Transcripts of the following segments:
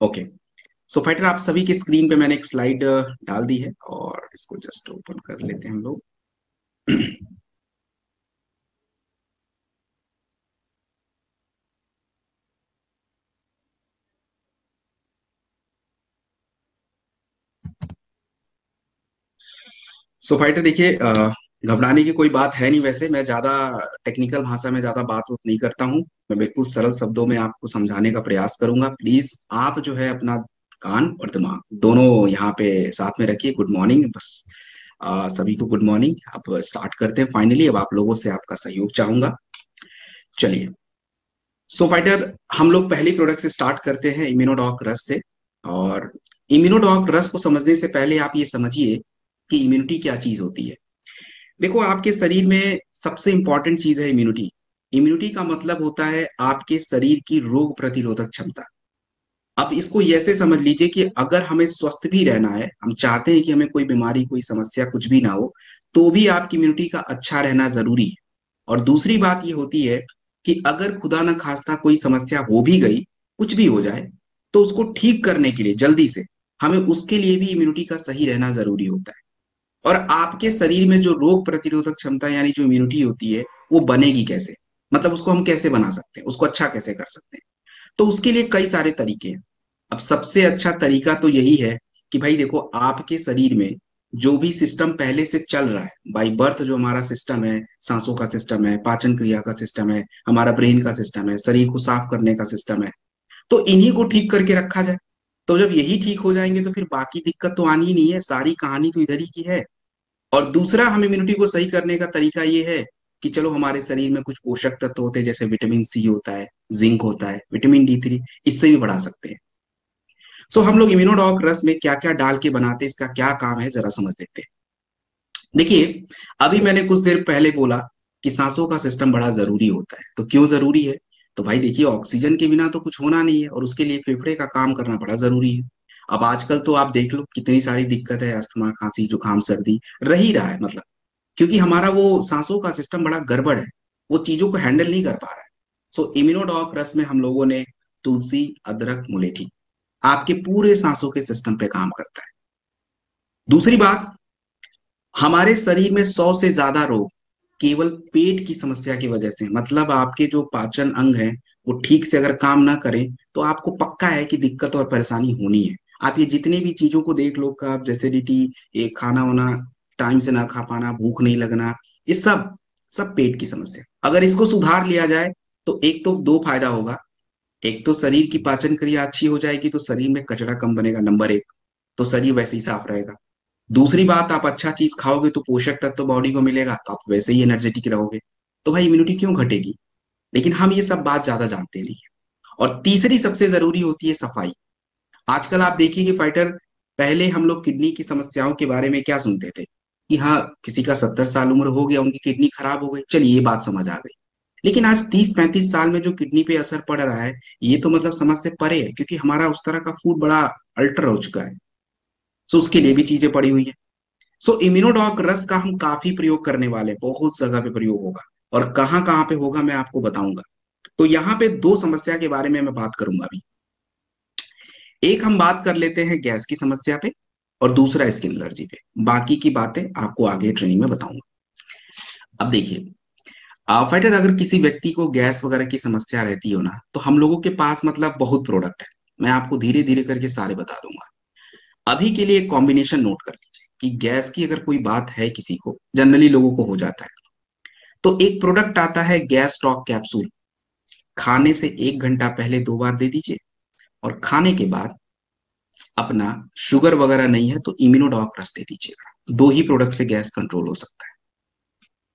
Okay. सो fighter, आप सभी की स्क्रीन पे मैंने एक स्लाइड डाल दी है और इसको जस्ट ओपन कर लेते हैं हम लोग। सो फाइटर देखिए, घबराने की कोई बात है नहीं। वैसे मैं ज्यादा टेक्निकल भाषा में ज्यादा बात नहीं करता हूँ। मैं बिल्कुल सरल शब्दों में आपको समझाने का प्रयास करूंगा। प्लीज आप जो है अपना कान और दिमाग दोनों यहाँ पे साथ में रखिए। Good morning. बस सभी को गुड मॉर्निंग। अब स्टार्ट करते हैं फाइनली। अब आप लोगों से आपका सहयोग चाहूंगा। चलिए। सो फाइटर, हम लोग पहली प्रोडक्ट से स्टार्ट करते हैं, इम्यूनोडॉक रस से। और इम्यूनोडॉक रस को समझने से पहले आप ये समझिए कि इम्यूनिटी क्या चीज होती है। देखो, आपके शरीर में सबसे इंपॉर्टेंट चीज है इम्यूनिटी। इम्यूनिटी का मतलब होता है आपके शरीर की रोग प्रतिरोधक क्षमता। अब इसको ऐसे समझ लीजिए कि अगर हमें स्वस्थ भी रहना है, हम चाहते हैं कि हमें कोई बीमारी कोई समस्या कुछ भी ना हो, तो भी आपकी इम्यूनिटी का अच्छा रहना जरूरी है। और दूसरी बात ये होती है कि अगर खुदा न खास्ता कोई समस्या हो भी गई, कुछ भी हो जाए, तो उसको ठीक करने के लिए जल्दी से हमें उसके लिए भी इम्यूनिटी का सही रहना जरूरी होता है। और आपके शरीर में जो रोग प्रतिरोधक क्षमता यानी जो इम्यूनिटी होती है, वो बनेगी कैसे? मतलब उसको हम कैसे बना सकते हैं, उसको अच्छा कैसे कर सकते हैं? तो उसके लिए कई सारे तरीके हैं। अब सबसे अच्छा तरीका तो यही है कि भाई देखो, आपके शरीर में जो भी सिस्टम पहले से चल रहा है, बाई बर्थ जो हमारा सिस्टम है, सांसों का सिस्टम है, पाचन क्रिया का सिस्टम है, हमारा ब्रेन का सिस्टम है, शरीर को साफ करने का सिस्टम है, तो इन्हीं को ठीक करके रखा जाए। तो जब यही ठीक हो जाएंगे तो फिर बाकी दिक्कत तो आनी ही नहीं है। सारी कहानी तो इधर ही की है। और दूसरा, हम इम्यूनिटी को सही करने का तरीका ये है कि चलो, हमारे शरीर में कुछ पोषक तत्व होते हैं, जैसे विटामिन सी होता है, जिंक होता है, विटामिन D3, इससे भी बढ़ा सकते हैं। सो हम लोग इम्यूनोडॉक रस में क्या क्या डाल के बनाते हैं, इसका क्या काम है, जरा समझ लेते हैं। देखिए, अभी मैंने कुछ देर पहले बोला कि सांसों का सिस्टम बड़ा जरूरी होता है। तो क्यों जरूरी है? तो भाई देखिए, ऑक्सीजन के बिना तो कुछ होना नहीं है, और उसके लिए फेफड़े का काम करना बड़ा जरूरी है। अब आजकल तो आप देख लो कितनी सारी दिक्कत है, अस्थमा, खांसी, जुकाम, सर्दी रह ही रहा है। मतलब क्योंकि हमारा वो सांसों का सिस्टम बड़ा गड़बड़ है, वो चीजों को हैंडल नहीं कर पा रहा है। सो इम्यूनोडॉक रस में हम लोगों ने तुलसी, अदरक, मुलेठी, आपके पूरे सांसों के सिस्टम पे काम करता है। दूसरी बात, हमारे शरीर में 100 से ज्यादा रोग केवल पेट की समस्या की वजह से हैं। मतलब आपके जो पाचन अंग हैं, वो ठीक से अगर काम ना करें, तो आपको पक्का है कि दिक्कत और परेशानी होनी है। आप ये जितने भी चीजों को देख लो, कब्ज, एसिडिटी, ये खाना वाना टाइम से ना खा पाना, भूख नहीं लगना, ये सब सब पेट की समस्या। अगर इसको सुधार लिया जाए तो एक तो दो फायदा होगा। एक तो शरीर की पाचन क्रिया अच्छी हो जाएगी, तो शरीर में कचरा कम बनेगा, नंबर एक। तो शरीर वैसे ही साफ रहेगा। दूसरी बात, आप अच्छा चीज खाओगे तो पोषक तत्व बॉडी को मिलेगा, तो आप वैसे ही एनर्जेटिक रहोगे। तो भाई इम्यूनिटी क्यों घटेगी? लेकिन हम ये सब बात ज्यादा जानते नहीं है। और तीसरी सबसे जरूरी होती है सफाई। आजकल आप देखिए कि फाइटर, पहले हम लोग किडनी की समस्याओं के बारे में क्या सुनते थे कि हाँ, किसी का 70 साल उम्र हो गया, उनकी किडनी खराब हो गई, चलिए ये बात समझ आ गई। लेकिन आज 30-35 साल में जो किडनी पे असर पड़ रहा है, ये तो मतलब समझ से परे है, क्योंकि हमारा उस तरह का फूड बड़ा अल्टर हो चुका है। सो उसके लिए भी चीजें पड़ी हुई है। सो इम्यूनोडॉक रस का हम काफी प्रयोग करने वाले हैं, बहुत जगह पे प्रयोग होगा। और कहाँ कहाँ पे होगा मैं आपको बताऊंगा। तो यहाँ पे दो समस्या के बारे में मैं बात करूंगा अभी। एक हम बात कर लेते हैं गैस की समस्या पे, और दूसरा स्किन एलर्जी पे। बाकी की बातें आपको आगे ट्रेनिंग में बताऊंगा। अब देखिए, फाइटर, अगर किसी व्यक्ति को गैस वगैरह की समस्या रहती हो ना, तो हम लोगों के पास मतलब बहुत प्रोडक्ट है। मैं आपको धीरे धीरे करके सारे बता दूंगा। अभी के लिए एक कॉम्बिनेशन नोट कर लीजिए कि गैस की अगर कोई बात है, किसी को जनरली लोगों को हो जाता है, तो एक प्रोडक्ट आता है गैस स्टॉक कैप्सूल। खाने से 1 घंटा पहले 2 बार दे दीजिए। और खाने के बाद अपना, शुगर वगैरह नहीं है तो इम्यूनोडॉक रस दे दीजिएगा। दो ही प्रोडक्ट से गैस कंट्रोल हो सकता है।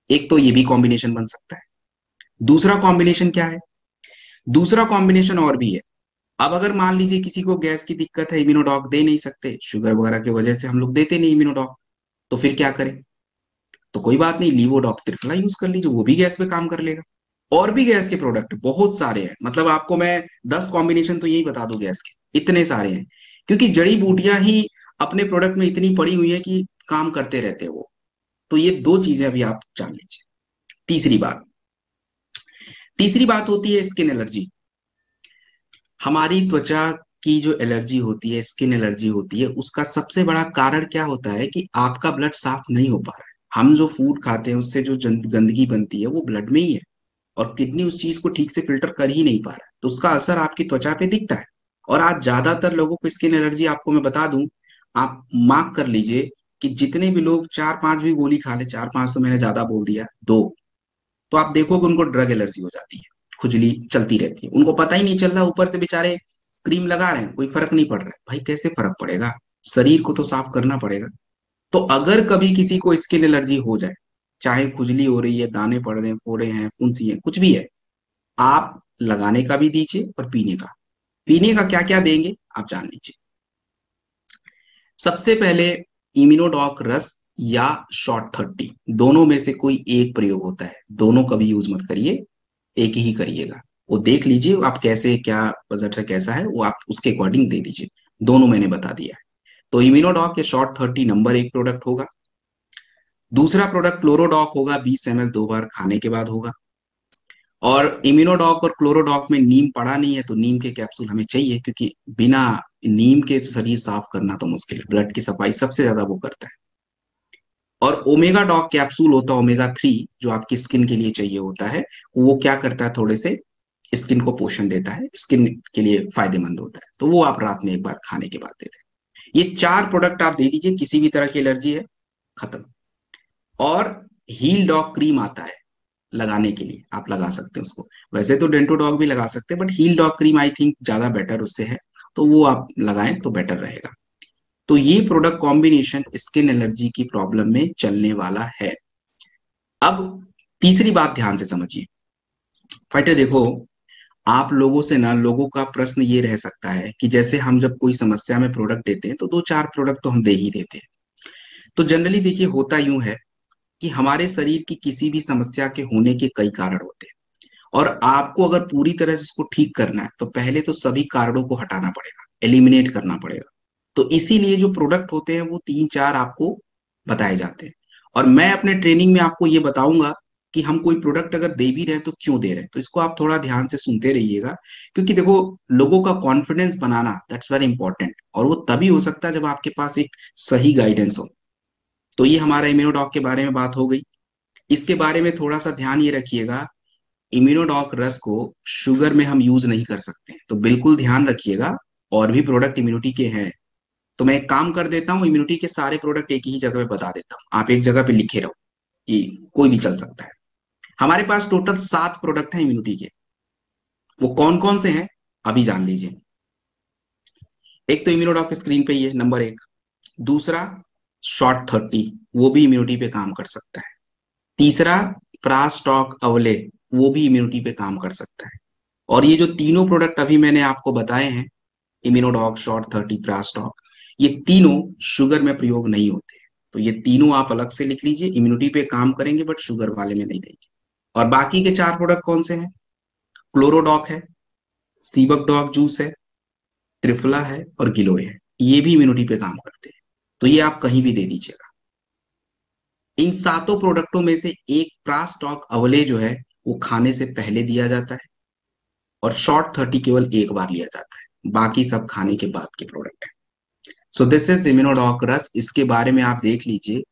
एक तो ये भी कॉम्बिनेशन बन सकता है। दूसरा कॉम्बिनेशन क्या है? दूसरा कॉम्बिनेशन और भी है। अब अगर मान लीजिए किसी को गैस की दिक्कत है, इम्यूनोडॉक दे नहीं सकते, शुगर वगैरह की वजह से हम लोग देते नहीं इम्यूनोडॉक, तो फिर क्या करें? तो कोई बात नहीं, लीवोडॉक त्रिफला यूज कर लीजिए, वो भी गैस पे काम कर लेगा। और भी गैस के प्रोडक्ट बहुत सारे हैं। मतलब आपको मैं 10 कॉम्बिनेशन तो यही बता दूं गैस के, इतने सारे हैं। क्योंकि जड़ी बूटियां ही अपने प्रोडक्ट में इतनी पड़ी हुई है कि काम करते रहते हैं वो। तो ये दो चीजें अभी आप जान लीजिए। तीसरी बात, तीसरी बात होती है स्किन एलर्जी। हमारी त्वचा की जो एलर्जी होती है, स्किन एलर्जी होती है, उसका सबसे बड़ा कारण क्या होता है कि आपका ब्लड साफ नहीं हो पा रहा है। हम जो फूड खाते हैं उससे जो गंदगी बनती है वो ब्लड में ही है, और किडनी उस चीज को ठीक से फिल्टर कर ही नहीं पा रहा है, तो उसका असर आपकी त्वचा पे दिखता है। और आज ज्यादातर लोगों को स्किन एलर्जी, आपको मैं बता दूं, आप मार्क कर लीजिए कि जितने भी लोग चार पांच भी गोली खा ले, चार पांच तो मैंने ज्यादा बोल दिया, दो, तो आप देखोगे उनको ड्रग एलर्जी हो जाती है, खुजली चलती रहती है, उनको पता ही नहीं चल रहा, ऊपर से बेचारे क्रीम लगा रहे हैं, कोई फर्क नहीं पड़ रहा है। भाई कैसे फर्क पड़ेगा, शरीर को तो साफ करना पड़ेगा। तो अगर कभी किसी को स्किन एलर्जी हो जाए, चाहे खुजली हो रही है, दाने पड़ रहे हैं, फोड़े हैं, फुंसी है, कुछ भी है, आप लगाने का भी दीजिए और पीने का। पीने का क्या क्या देंगे आप जान लीजिए। सबसे पहले इम्यूनोडॉक रस या शॉर्ट 30, दोनों में से कोई एक प्रयोग होता है, दोनों कभी यूज मत करिए, एक ही करिएगा। वो देख लीजिए आप कैसे, क्या बजट है, कैसा है, वो आप उसके अकॉर्डिंग दे दीजिए। दोनों मैंने बता दिया है। तो इम्यूनोडॉक या शॉर्ट 30 नंबर एक प्रोडक्ट होगा। दूसरा प्रोडक्ट क्लोरोडॉक होगा, 20 ml 2 बार खाने के बाद होगा। और इम्यूनोडॉक और क्लोरोडॉक में नीम पड़ा नहीं है, तो नीम के कैप्सूल हमें चाहिए, क्योंकि बिना नीम के शरीर साफ करना तो मुश्किल है, ब्लड की सफाई सबसे ज्यादा वो करता है। और ओमेगा डॉक कैप्सूल होता है, ओमेगा 3, जो आपकी स्किन के लिए चाहिए होता है। वो क्या करता है, थोड़े से स्किन को पोषण देता है, स्किन के लिए फायदेमंद होता है, तो वो आप रात में एक बार खाने के बाद दे दें। ये चार प्रोडक्ट आप दे दीजिए, किसी भी तरह की एलर्जी है, खत्म। और हील डॉग क्रीम आता है लगाने के लिए, आप लगा सकते हैं उसको। वैसे तो डेंटो डॉग भी लगा सकते हैं, but heal dog cream I think ज्यादा बेटर उससे है, तो वो आप लगाएं तो बेटर रहेगा। तो ये प्रोडक्ट कॉम्बिनेशन स्किन एलर्जी की प्रॉब्लम में चलने वाला है। अब तीसरी बात ध्यान से समझिए। फाइटर देखो, आप लोगों से ना, लोगों का प्रश्न ये रह सकता है कि जैसे हम जब कोई समस्या में प्रोडक्ट देते हैं तो दो चार प्रोडक्ट तो हम दे ही देते हैं। तो जनरली देखिए होता यूं है कि हमारे शरीर की किसी भी समस्या के होने के कई कारण होते हैं, और आपको अगर पूरी तरह से उसको ठीक करना है तो पहले तो सभी कारणों को हटाना पड़ेगा, एलिमिनेट करना पड़ेगा। तो इसीलिए जो प्रोडक्ट होते हैं वो तीन चार आपको बताए जाते हैं। और मैं अपने ट्रेनिंग में आपको ये बताऊंगा कि हम कोई प्रोडक्ट अगर दे भी रहे हैं तो क्यों दे रहे हैं, तो इसको आप थोड़ा ध्यान से सुनते रहिएगा। क्योंकि देखो, लोगों का confidence banana that's very important, और वो तभी हो सकता है जब आपके पास एक सही गाइडेंस हो। तो ये हमारा इम्यूनोडॉक के बारे में बात हो गई। इसके बारे में थोड़ा सा ध्यान ये रखिएगा, इम्यूनोडॉक रस को शुगर में हम यूज नहीं कर सकते हैं, तो बिल्कुल ध्यान रखिएगा। और भी प्रोडक्ट इम्यूनिटी के हैं, तो मैं एक काम कर देता हूँ, इम्यूनिटी के सारे प्रोडक्ट एक ही जगह पे बता देता हूँ, आप एक जगह पे लिखे रहो, ये कोई भी चल सकता है। हमारे पास टोटल 7 प्रोडक्ट हैं इम्यूनिटी के। वो कौन कौन से हैं अभी जान लीजिए। एक तो इम्यूनोडॉक स्क्रीन पे ही है, नंबर एक। दूसरा शॉर्ट 30, वो भी इम्यूनिटी पे काम कर सकता है। तीसरा प्रास्टॉक अवले, वो भी इम्यूनिटी पे काम कर सकता है। और ये जो तीनों प्रोडक्ट अभी मैंने आपको बताए हैं, इम्यूनोडॉक, शॉर्ट 30, प्रास्टॉक, ये तीनों शुगर में प्रयोग नहीं होते। तो ये तीनों आप अलग से लिख लीजिए, इम्यूनिटी पे काम करेंगे बट शुगर वाले में नहीं देंगे। और बाकी के 4 प्रोडक्ट कौन से हैं? क्लोरोडॉक है, सीबक डॉग जूस है, त्रिफला है और गिलोय है, ये भी इम्यूनिटी पे काम करते हैं। तो ये आप कहीं भी दे दीजिएगा। इन 7 प्रोडक्टों में से एक प्रास्टॉक अवले जो है वो खाने से पहले दिया जाता है, और शॉर्ट 30 केवल एक बार लिया जाता है, बाकी सब खाने के बाद के प्रोडक्ट है। सो दिस इज इम्यूनोडॉक रस, इसके बारे में आप देख लीजिए।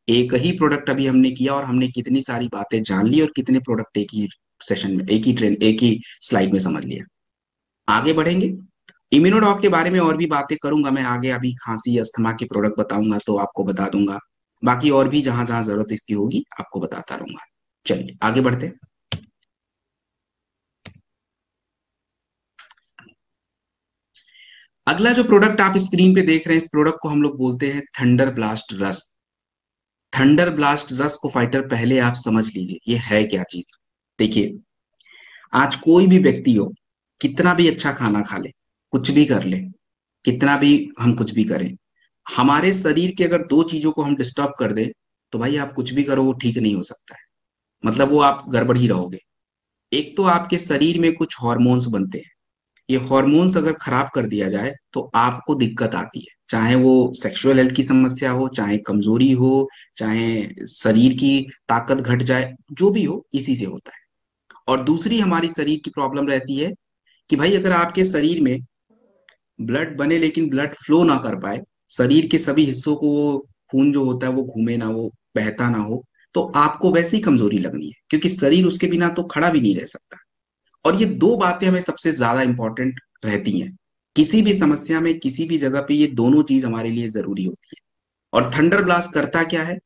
एक ही प्रोडक्ट अभी हमने किया और हमने कितनी सारी बातें जान ली, और कितने प्रोडक्ट एक ही सेशन में, एक ही ट्रेन, एक ही स्लाइड में समझ लिया। आगे बढ़ेंगे। इम्यूनोडॉक के बारे में और भी बातें करूंगा मैं आगे, अभी खांसी अस्थमा के प्रोडक्ट बताऊंगा तो आपको बता दूंगा। बाकी और भी जहां जहां जरूरत इसकी होगी आपको बताता रहूंगा। चलिए आगे बढ़ते हैं। अगला जो प्रोडक्ट आप स्क्रीन पे देख रहे हैं, इस प्रोडक्ट को हम लोग बोलते हैं थंडर ब्लास्ट रस। थंडर ब्लास्ट रस को फाइटर पहले आप समझ लीजिए ये है क्या चीज। देखिए, आज कोई भी व्यक्ति हो, कितना भी अच्छा खाना खा ले, कुछ भी कर ले, कितना भी हम कुछ भी करें, हमारे शरीर के अगर दो चीजों को हम डिस्टर्ब कर दे, तो भाई आप कुछ भी करो वो ठीक नहीं हो सकता है। मतलब वो आप गड़बड़ ही रहोगे। एक तो आपके शरीर में कुछ हॉर्मोन्स बनते हैं, ये हॉर्मोन्स अगर खराब कर दिया जाए तो आपको दिक्कत आती है, चाहे वो सेक्सुअल हेल्थ की समस्या हो, चाहे कमजोरी हो, चाहे शरीर की ताकत घट जाए, जो भी हो इसी से होता है। और दूसरी हमारी शरीर की प्रॉब्लम रहती है कि भाई अगर आपके शरीर में ब्लड बने लेकिन ब्लड फ्लो ना कर पाए, शरीर के सभी हिस्सों को वो खून जो होता है वो घूमे ना, वो बहता ना हो, तो आपको वैसे ही कमजोरी लगनी है, क्योंकि शरीर उसके बिना तो खड़ा भी नहीं रह सकता। और ये दो बातें हमें सबसे ज्यादा इंपॉर्टेंट रहती हैं किसी भी समस्या में, किसी भी जगह पे, ये दोनों चीज हमारे लिए जरूरी होती है। और थंडर ब्लास्ट करता क्या है,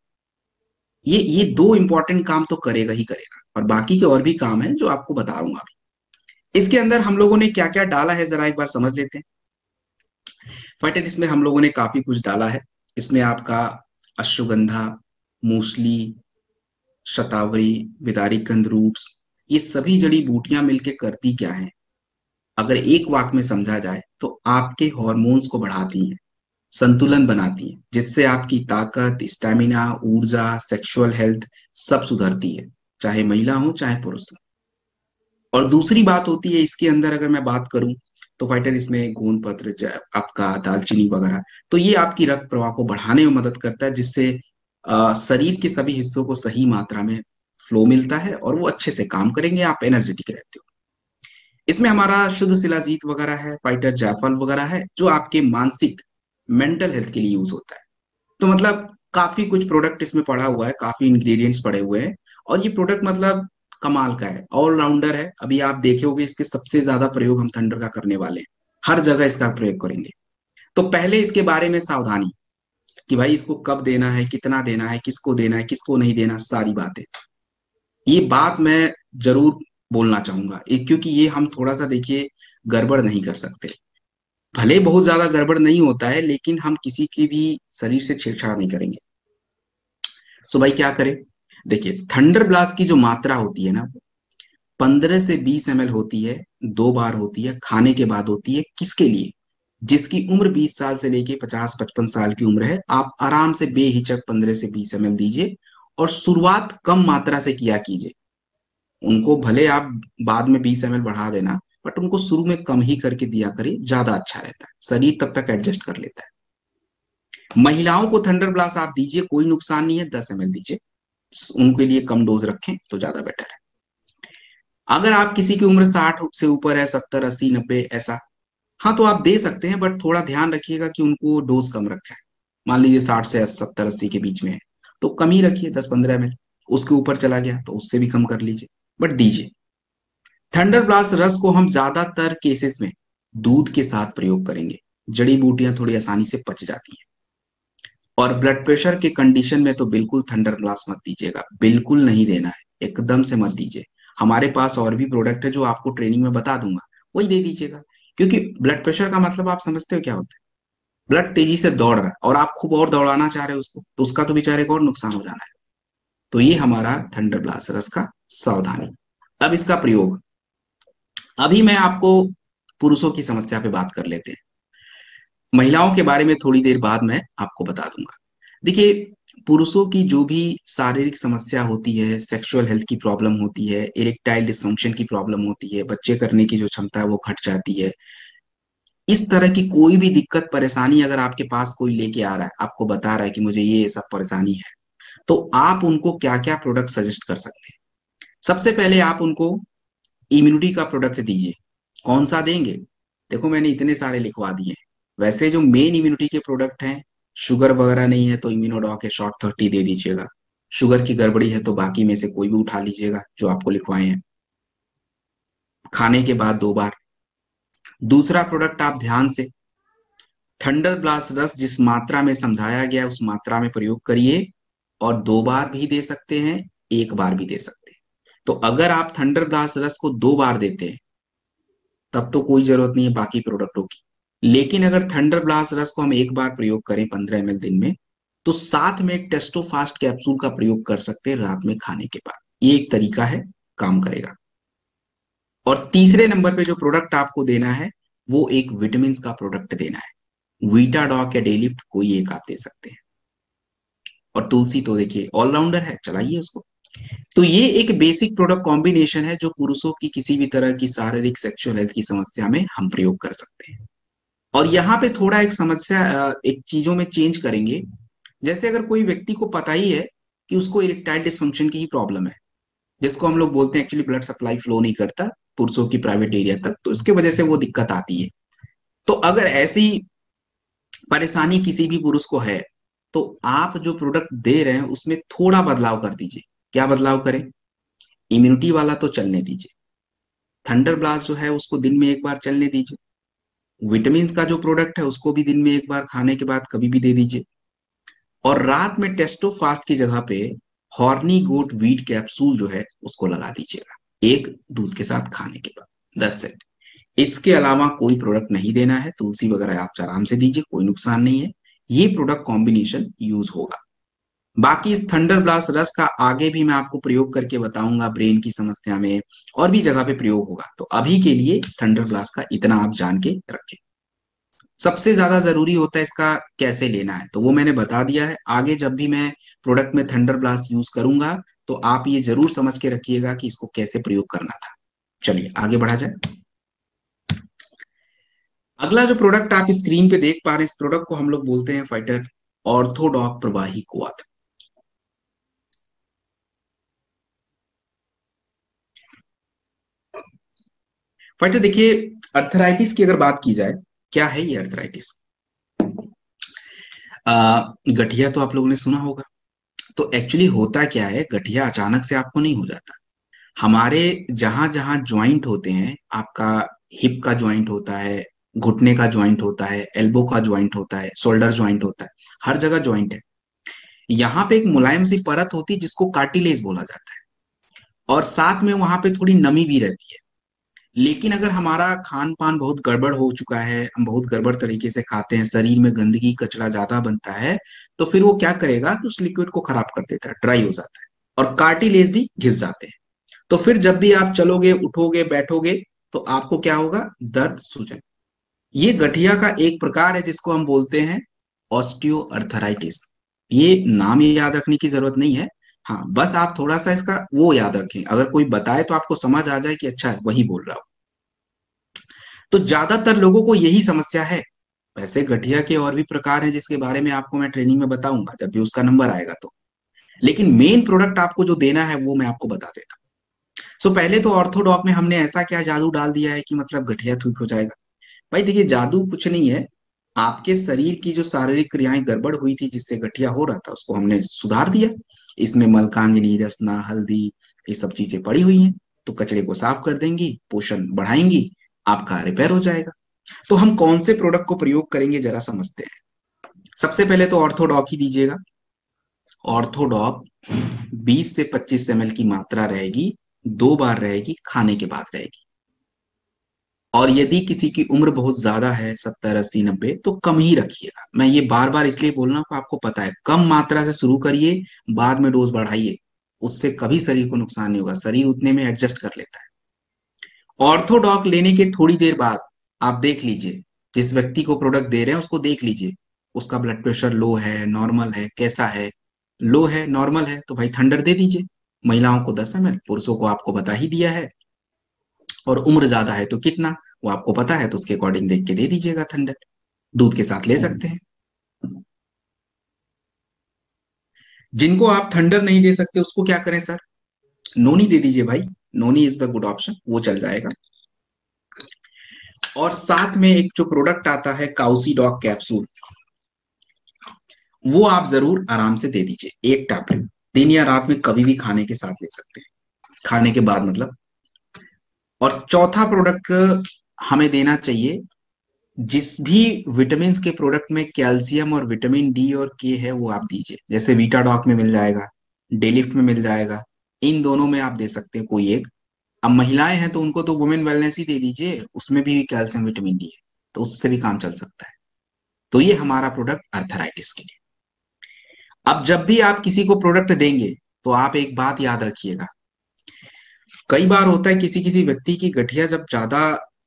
ये दो इंपॉर्टेंट काम तो करेगा ही करेगा, और बाकी के और भी काम है जो आपको बता रहा हूँ अभी। इसके अंदर हम लोगों ने क्या क्या डाला है जरा एक बार समझ लेते हैं। फाइटर इसमें हम लोगों ने काफी कुछ डाला है। इसमें आपका अश्वगंधा, मूसली, शतावरी, विदारीकंद रूट्स, ये सभी जड़ी बूटियां मिलके करती क्या है, अगर एक वाक्य में समझा जाए तो आपके हॉर्मोन्स को बढ़ाती हैं, संतुलन बनाती हैं, जिससे आपकी ताकत, स्टेमिना, ऊर्जा, सेक्सुअल हेल्थ सब सुधरती है, चाहे महिला हो चाहे पुरुष हो। और दूसरी बात होती है इसके अंदर, अगर मैं बात करूं तो फाइटर इसमें गोंद पत्र, आपका दालचीनी वगैरह, तो ये आपकी रक्त प्रवाह को बढ़ाने में मदद करता है, जिससे शरीर के सभी हिस्सों को सही मात्रा में फ्लो मिलता है और वो अच्छे से काम करेंगे, आप एनर्जेटिक रहते हो। इसमें हमारा शुद्ध शिलाजीत वगैरह है, फाइटर जायफल वगैरह है, जो आपके मानसिक, मेंटल हेल्थ के लिए यूज होता है। तो मतलब काफी कुछ प्रोडक्ट इसमें पड़ा हुआ है, काफी इंग्रेडिएंट्स पड़े हुए हैं। और ये प्रोडक्ट मतलब कमाल का है, ऑलराउंडर है। अभी आप देखे होंगे इसके सबसे ज्यादा प्रयोग हम थंडर का करने वाले हैं, हर जगह इसका प्रयोग करेंगे। तो पहले इसके बारे में सावधानी, कि भाई इसको कब देना है, कितना देना है, किसको देना है, किसको नहीं देना, सारी बातें, ये बात मैं जरूर बोलना चाहूंगा, क्योंकि ये हम थोड़ा सा देखिए गड़बड़ नहीं कर सकते। भले बहुत ज्यादा गड़बड़ नहीं होता है, लेकिन हम किसी के भी शरीर से छेड़छाड़ नहीं करेंगे। सो भाई क्या करें, देखिए थंडर ब्लास्ट की जो मात्रा होती है ना, 15 से 20 ml होती है, 2 बार होती है, खाने के बाद होती है। किसके लिए, जिसकी उम्र 20 साल से लेके 50-55 साल की उम्र है, आप आराम से बेहिचक 15 से 20 ml दीजिए। और शुरुआत कम मात्रा से किया कीजिए। उनको भले आप बाद में 20 ml बढ़ा देना, बट उनको शुरू में कम ही करके दिया करिए, ज्यादा अच्छा रहता है, शरीर तब तक एडजस्ट कर लेता है। महिलाओं को थंडर ब्लास्ट आप दीजिए, कोई नुकसान नहीं है, 10 ml दीजिए, उनके लिए कम डोज रखें तो ज्यादा बेटर है। अगर आप किसी की उम्र 60 से ऊपर है, 70, 80, 90 ऐसा, हाँ तो आप दे सकते हैं, बट थोड़ा ध्यान रखिएगा कि उनको डोज कम रखें। मान लीजिए 60 से 70, 80 के बीच में है, तो कम ही रखिए, 10-15 ml। उसके ऊपर चला गया तो उससे भी कम कर लीजिए, बट दीजिए। थंडर ब्लास्ट रस को हम ज्यादातर केसेस में दूध के साथ प्रयोग करेंगे, जड़ी बूटियां थोड़ी आसानी से पच जाती हैं। और ब्लड प्रेशर के कंडीशन में तो बिल्कुल थंडर ग्लास मत दीजिएगा, बिल्कुल नहीं देना है, एकदम से मत दीजिए। हमारे पास और भी प्रोडक्ट है जो आपको ट्रेनिंग में बता दूंगा, वही दे दीजिएगा। क्योंकि ब्लड प्रेशर का मतलब आप समझते हो क्या होता है, ब्लड तेजी से दौड़ रहा है और आप खूब और दौड़ाना चाह रहे हो उसको, तो उसका तो बेचारे को और नुकसान हो जाना है। तो ये हमारा थंडर ब्लास्ट रस का सावधानी। अब इसका प्रयोग, अभी मैं आपको पुरुषों की समस्या पे बात कर लेते हैं, महिलाओं के बारे में थोड़ी देर बाद मैं आपको बता दूंगा। देखिए, पुरुषों की जो भी शारीरिक समस्या होती है, सेक्सुअल हेल्थ की प्रॉब्लम होती है, इरेक्टाइल डिसफंक्शन की प्रॉब्लम होती है, बच्चे करने की जो क्षमता है वो घट जाती है, इस तरह की कोई भी दिक्कत परेशानी अगर आपके पास कोई लेके आ रहा है, आपको बता रहा है कि मुझे ये सब परेशानी है, तो आप उनको क्या क्या प्रोडक्ट सजेस्ट कर सकते हैं। सबसे पहले आप उनको इम्यूनिटी का प्रोडक्ट दीजिए। कौन सा देंगे, देखो मैंने इतने सारे लिखवा दिए हैं। वैसे जो मेन इम्यूनिटी के प्रोडक्ट हैं, शुगर वगैरह नहीं है तो इम्यूनोडॉक है, शॉर्ट 30 दे दीजिएगा। शुगर की गड़बड़ी है तो बाकी में से कोई भी उठा लीजिएगा जो आपको लिखवाए हैं, खाने के बाद 2 बार। दूसरा प्रोडक्ट आप ध्यान से, थंडर ब्लास्ट रस जिस मात्रा में समझाया गया उस मात्रा में प्रयोग करिए, और 2 बार भी दे सकते हैं, 1 बार भी दे सकते हैं। तो अगर आप थंडर ब्लास्ट रस को 2 बार देते हैं, तब तो कोई जरूरत नहीं है बाकी प्रोडक्टों की। लेकिन अगर थंडर ब्लास्ट रस को हम 1 बार प्रयोग करें 15 ml दिन में, तो साथ में एक टेस्टोफास्ट कैप्सूल का प्रयोग कर सकते हैं रात में खाने के बाद। ये एक तरीका है, काम करेगा। और तीसरे नंबर पे जो प्रोडक्ट आपको देना है, वो एक विटामिन का प्रोडक्ट देना है। वीटाडॉक या डेलिफ्ट, कोई एक आप दे सकते हैं। और तुलसी तो देखिए ऑलराउंडर है, चलाइए उसको। तो ये एक बेसिक प्रोडक्ट कॉम्बिनेशन है जो पुरुषों की किसी भी तरह की शारीरिक सेक्सुअल हेल्थ की समस्या में हम प्रयोग कर सकते हैं। और यहाँ पे थोड़ा एक समस्या, एक चीजों में चेंज करेंगे। जैसे अगर कोई व्यक्ति को पता ही है कि उसको इरेक्टाइल डिसफंक्शन की ही प्रॉब्लम है, जिसको हम लोग बोलते हैं एक्चुअली ब्लड सप्लाई फ्लो नहीं करता पुरुषों की प्राइवेट एरिया तक, तो उसके वजह से वो दिक्कत आती है। तो अगर ऐसी परेशानी किसी भी पुरुष को है, तो आप जो प्रोडक्ट दे रहे हैं उसमें थोड़ा बदलाव कर दीजिए। क्या बदलाव करें? इम्यूनिटी वाला तो चलने दीजिए, थंडर ब्लास्ट जो है उसको दिन में एक बार चलने दीजिए, विटामिन का जो प्रोडक्ट है उसको भी दिन में एक बार खाने के बाद कभी भी दे दीजिए, और रात में टेस्टो फास्ट की जगह पे हॉर्नी गोट वीट कैप्सूल जो है उसको लगा दीजिएगा, एक दूध के साथ खाने के बाद। That's it. इसके अलावा कोई प्रोडक्ट नहीं देना है। तुलसी वगैरह आप आराम से दीजिए, कोई नुकसान नहीं है। ये प्रोडक्ट कॉम्बिनेशन यूज होगा। बाकी इस थंडर ब्लास्ट रस का आगे भी मैं आपको प्रयोग करके बताऊंगा, ब्रेन की समस्या में और भी जगह पे प्रयोग होगा। तो अभी के लिए थंडर ब्लास्ट का इतना आप जान के रखें। सबसे ज्यादा जरूरी होता है इसका कैसे लेना है, तो वो मैंने बता दिया है। आगे जब भी मैं प्रोडक्ट में थंडर ब्लास्ट यूज करूंगा तो आप ये जरूर समझ के रखिएगा कि इसको कैसे प्रयोग करना था। चलिए आगे बढ़ा जाए। अगला जो प्रोडक्ट आप स्क्रीन पे देख पा रहे हैं, इस प्रोडक्ट को हम लोग बोलते हैं फाइटर ऑर्थोडॉक प्रवाही कुआथ। फाइटर देखिए, अर्थराइटिस की अगर बात की जाए, क्या है ये अर्थराइटिस? गठिया तो आप लोगों ने सुना होगा। तो एक्चुअली होता क्या है, गठिया अचानक से आपको नहीं हो जाता। हमारे जहां जहां ज्वाइंट होते हैं, आपका हिप का ज्वाइंट होता है, घुटने का ज्वाइंट होता है, एल्बो का ज्वाइंट होता है, शोल्डर ज्वाइंट होता है, हर जगह ज्वाइंट है। यहाँ पे एक मुलायम सी परत होती है जिसको कार्टिलेज बोला जाता है, और साथ में वहां पे थोड़ी नमी भी रहती है। लेकिन अगर हमारा खान पान बहुत गड़बड़ हो चुका है, हम बहुत गड़बड़ तरीके से खाते हैं, शरीर में गंदगी कचरा ज्यादा बनता है, तो फिर वो क्या करेगा कि उस लिक्विड को खराब कर देता है, ड्राई हो जाता है, और कार्टिलेज भी घिस जाते हैं। तो फिर जब भी आप चलोगे, उठोगे, बैठोगे, तो आपको क्या होगा? दर्द, सूजन। ये गठिया का एक प्रकार है जिसको हम बोलते हैं ऑस्टियो अर्थराइटिस। ये नाम ये याद रखने की जरूरत नहीं है। हाँ, बस आप थोड़ा सा इसका वो याद रखें, अगर कोई बताए तो आपको समझ आ जाए कि अच्छा है, वही बोल रहा हूं। तो ज्यादातर लोगों को यही समस्या है। वैसे गठिया के और भी प्रकार हैं जिसके बारे में आपको मैं ट्रेनिंग में बताऊंगा जब भी उसका नंबर आएगा तो। लेकिन मेन प्रोडक्ट आपको जो देना है वो मैं आपको बता देता हूँ। सो पहले तो ऑर्थोडॉक में हमने ऐसा क्या जादू डाल दिया है कि मतलब गठिया ठीक हो जाएगा? भाई देखिए, जादू कुछ नहीं है। आपके शरीर की जो शारीरिक क्रियाएं गड़बड़ हुई थी जिससे गठिया हो रहा था, उसको हमने सुधार दिया। इसमें मलकांगिनी, रसना, हल्दी, ये सब चीजें पड़ी हुई हैं। तो कचरे को साफ कर देंगी, पोषण बढ़ाएंगी, आपका रिपेयर हो जाएगा। तो हम कौन से प्रोडक्ट को प्रयोग करेंगे जरा समझते हैं। सबसे पहले तो ऑर्थोडॉक ही दीजिएगा। ऑर्थोडॉक 20 से 25 ml की मात्रा रहेगी, 2 बार रहेगी, खाने के बाद रहेगी। और यदि किसी की उम्र बहुत ज्यादा है, 70, 80, 90, तो कम ही रखिएगा। मैं ये बार बार इसलिए बोल रहा हूं कि आपको पता है, कम मात्रा से शुरू करिए, बाद में डोज बढ़ाइए। उससे कभी शरीर को नुकसान नहीं होगा, शरीर उतने में एडजस्ट कर लेता है। ऑर्थोडॉक लेने के थोड़ी देर बाद आप देख लीजिए, जिस व्यक्ति को प्रोडक्ट दे रहे हैं उसको देख लीजिए, उसका ब्लड प्रेशर लो है, नॉर्मल है, कैसा है। लो है, नॉर्मल है, तो भाई थंडर दे दीजिए। महिलाओं को 10 ml, पुरुषों को आपको बता ही दिया है। और उम्र ज्यादा है तो कितना, वो आपको पता है, तो उसके अकॉर्डिंग देख के दे दीजिएगा थंडर। दूध के साथ ले सकते हैं। जिनको आप थंडर नहीं दे सकते उसको क्या करें सर? नोनी दे दीजिए भाई। नोनी इज द गुड ऑप्शन, वो चल जाएगा। और साथ में एक जो प्रोडक्ट आता है काउसी डॉग कैप्सूल, वो आप जरूर आराम से दे दीजिए, एक टैबलेट दिन या रात में कभी भी खाने के साथ ले सकते हैं, खाने के बाद मतलब। और चौथा प्रोडक्ट हमें देना चाहिए, जिस भी विटामिन के प्रोडक्ट में कैल्शियम और विटामिन डी और के है वो आप दीजिए। जैसे वीटाडॉक में मिल जाएगा, डेलिफ्ट में मिल जाएगा, इन दोनों में आप दे सकते हैं कोई एक। अब महिलाएं हैं तो उनको तो वुमेन वेलनेस ही दे दीजिए, उसमें भी कैल्शियम विटामिन डी है, तो उससे भी काम चल सकता है। तो ये हमारा प्रोडक्ट अर्थराइटिस के लिए। अब जब भी आप किसी को प्रोडक्ट देंगे तो आप एक बात याद रखिएगा। कई बार होता है किसी किसी व्यक्ति की गठिया जब ज्यादा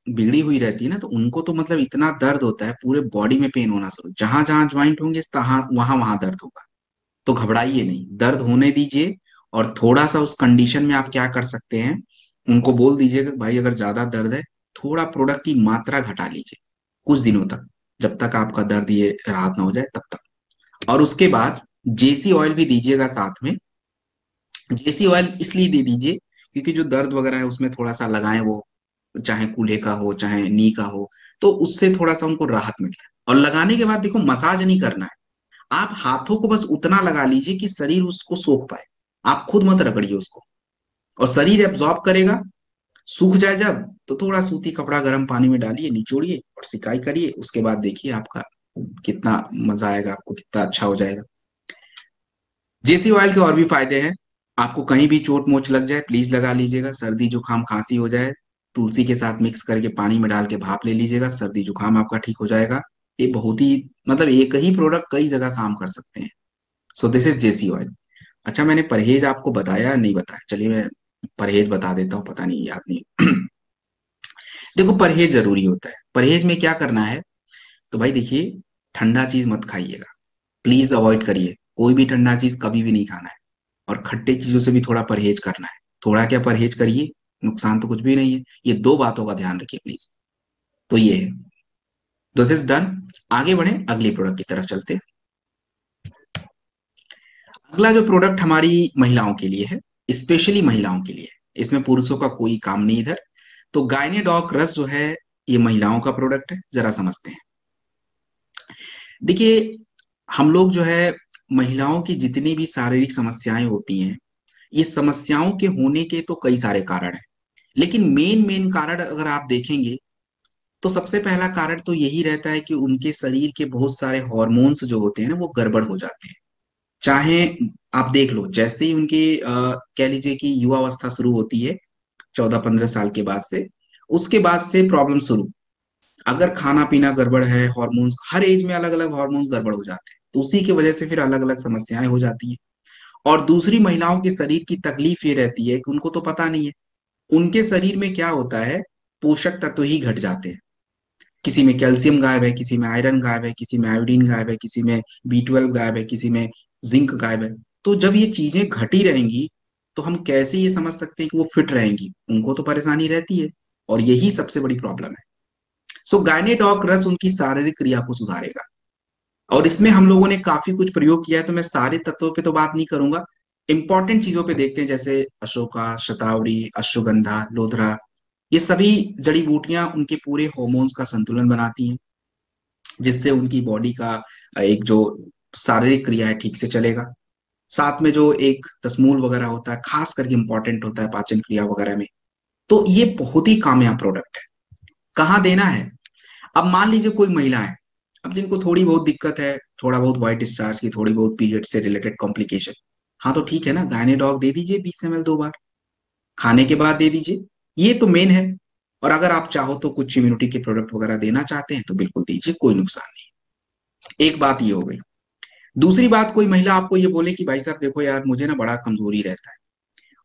बिगड़ी हुई रहती है ना, तो उनको तो मतलब इतना दर्द होता है, पूरे बॉडी में पेन होना शुरू, जहां जहां ज्वाइंट होंगे तहां वहां वहां दर्द होगा। तो घबराइए नहीं, दर्द होने दीजिए। और थोड़ा सा उस कंडीशन में आप क्या कर सकते हैं, उनको बोल दीजिए कि भाई अगर ज्यादा दर्द है, थोड़ा प्रोडक्ट की मात्रा घटा लीजिए कुछ दिनों तक, जब तक आपका दर्द ये राहत ना हो जाए तब तक। और उसके बाद जेसी ऑयल भी दीजिएगा साथ में। जेसी ऑयल इसलिए दे दीजिए क्योंकि जो दर्द वगैरह है उसमें थोड़ा सा लगाएं वो, चाहे कूल्हे का हो चाहे नी का हो, तो उससे थोड़ा सा उनको राहत मिलता है। और लगाने के बाद देखो, मसाज नहीं करना है, आप हाथों को बस उतना लगा लीजिए कि शरीर उसको सोख पाए। आप खुद मत रगड़िए उसको, और शरीर एब्जॉर्ब करेगा। सूख जाए जब, तो थोड़ा सूती कपड़ा गर्म पानी में डालिए, निचोड़िए और सिकाई करिए। उसके बाद देखिए आपका कितना मजा आएगा, आपको कितना अच्छा हो जाएगा। जेसी ऑयल के और भी फायदे हैं। आपको कहीं भी चोट मोच लग जाए, प्लीज लगा लीजिएगा। सर्दी जुकाम खांसी हो जाए, तुलसी के साथ मिक्स करके पानी में डाल के भाप ले लीजिएगा, सर्दी जुकाम आपका ठीक हो जाएगा। ये बहुत ही, मतलब एक ही प्रोडक्ट कई जगह काम कर सकते हैं। So this is JC oil. अच्छा, मैंने परहेज आपको बताया नहीं बताया? चलिए मैं परहेज बता देता हूँ, पता नहीं याद नहीं। देखो, परहेज जरूरी होता है। परहेज में क्या करना है, तो भाई देखिए, ठंडा चीज मत खाइएगा, प्लीज अवॉइड करिए। कोई भी ठंडा चीज कभी भी नहीं खाना है। और खट्टे चीजों से भी थोड़ा परहेज करना है। थोड़ा क्या, परहेज करिए, नुकसान तो कुछ भी नहीं है। ये दो बातों का ध्यान रखिए प्लीज। तो ये है, दिस इज डन। आगे बढ़े, अगली प्रोडक्ट की तरफ चलते हैं। अगला जो प्रोडक्ट हमारी महिलाओं के लिए है, स्पेशली महिलाओं के लिए है, इसमें पुरुषों का कोई काम नहीं इधर। तो गायनेडॉक रस जो है, ये महिलाओं का प्रोडक्ट है, जरा समझते हैं। देखिए, हम लोग जो है, महिलाओं की जितनी भी शारीरिक समस्याएं होती हैं, ये समस्याओं के होने के तो कई सारे कारण हैं। लेकिन मेन मेन कारण अगर आप देखेंगे, तो सबसे पहला कारण तो यही रहता है कि उनके शरीर के बहुत सारे हार्मोन्स जो होते हैं ना, वो गड़बड़ हो जाते हैं। चाहे आप देख लो, जैसे ही उनके कह लीजिए कि युवा अवस्था शुरू होती है, 14-15 साल के बाद से, उसके बाद से प्रॉब्लम शुरू। अगर खाना पीना गड़बड़ है, हार्मोन्स हर एज में अलग अलग हार्मोन्स गड़बड़ हो जाते हैं, तो उसी की वजह से फिर अलग अलग समस्याएं हो जाती हैं। और दूसरी, महिलाओं के शरीर की तकलीफ ये रहती है कि उनको तो पता नहीं है उनके शरीर में क्या होता है, पोषक तत्व ही घट जाते हैं। किसी में कैल्शियम गायब है, किसी में आयरन गायब है, किसी में आयोडीन गायब है, किसी में B12 गायब है, किसी में जिंक गायब है। तो जब ये चीजें घटी रहेंगी, तो हम कैसे ये समझ सकते हैं कि वो फिट रहेंगी? उनको तो परेशानी रहती है, और यही सबसे बड़ी प्रॉब्लम है। सो गायनेडॉक रस उनकी शारीरिक क्रिया को सुधारेगा। और इसमें हम लोगों ने काफी कुछ प्रयोग किया है, तो मैं सारे तत्वों पे तो बात नहीं करूंगा। इंपॉर्टेंट चीजों पे देखते हैं, जैसे अशोका, शतावरी, अश्वगंधा, लोधरा। ये सभी जड़ी बूटियां उनके पूरे हॉर्मोन्स का संतुलन बनाती हैं, जिससे उनकी बॉडी का एक जो शारीरिक क्रिया है ठीक से चलेगा। साथ में जो एक दसमूल वगैरह होता है, खास करके इंपॉर्टेंट होता है पाचन क्रिया वगैरह में। तो ये बहुत ही कामयाब प्रोडक्ट है। कहाँ देना है? अब मान लीजिए कोई महिला है, अब जिनको थोड़ी बहुत दिक्कत है, थोड़ा बहुत व्हाइट डिस्चार्ज की, थोड़ी बहुत पीरियड से रिलेटेड कॉम्प्लिकेशन। हाँ तो ठीक है ना, गायनेडॉग दे दीजिए 20 ml 2 बार, खाने के बाद दे दीजिए। ये तो मेन है। और अगर आप चाहो तो कुछ इम्यूनिटी के प्रोडक्ट वगैरह देना चाहते हैं, तो बिल्कुल दीजिए, कोई नुकसान नहीं। एक बात ये हो गई। दूसरी बात, कोई महिला आपको ये बोले कि भाई साहब देखो यार, मुझे ना बड़ा कमजोरी रहता है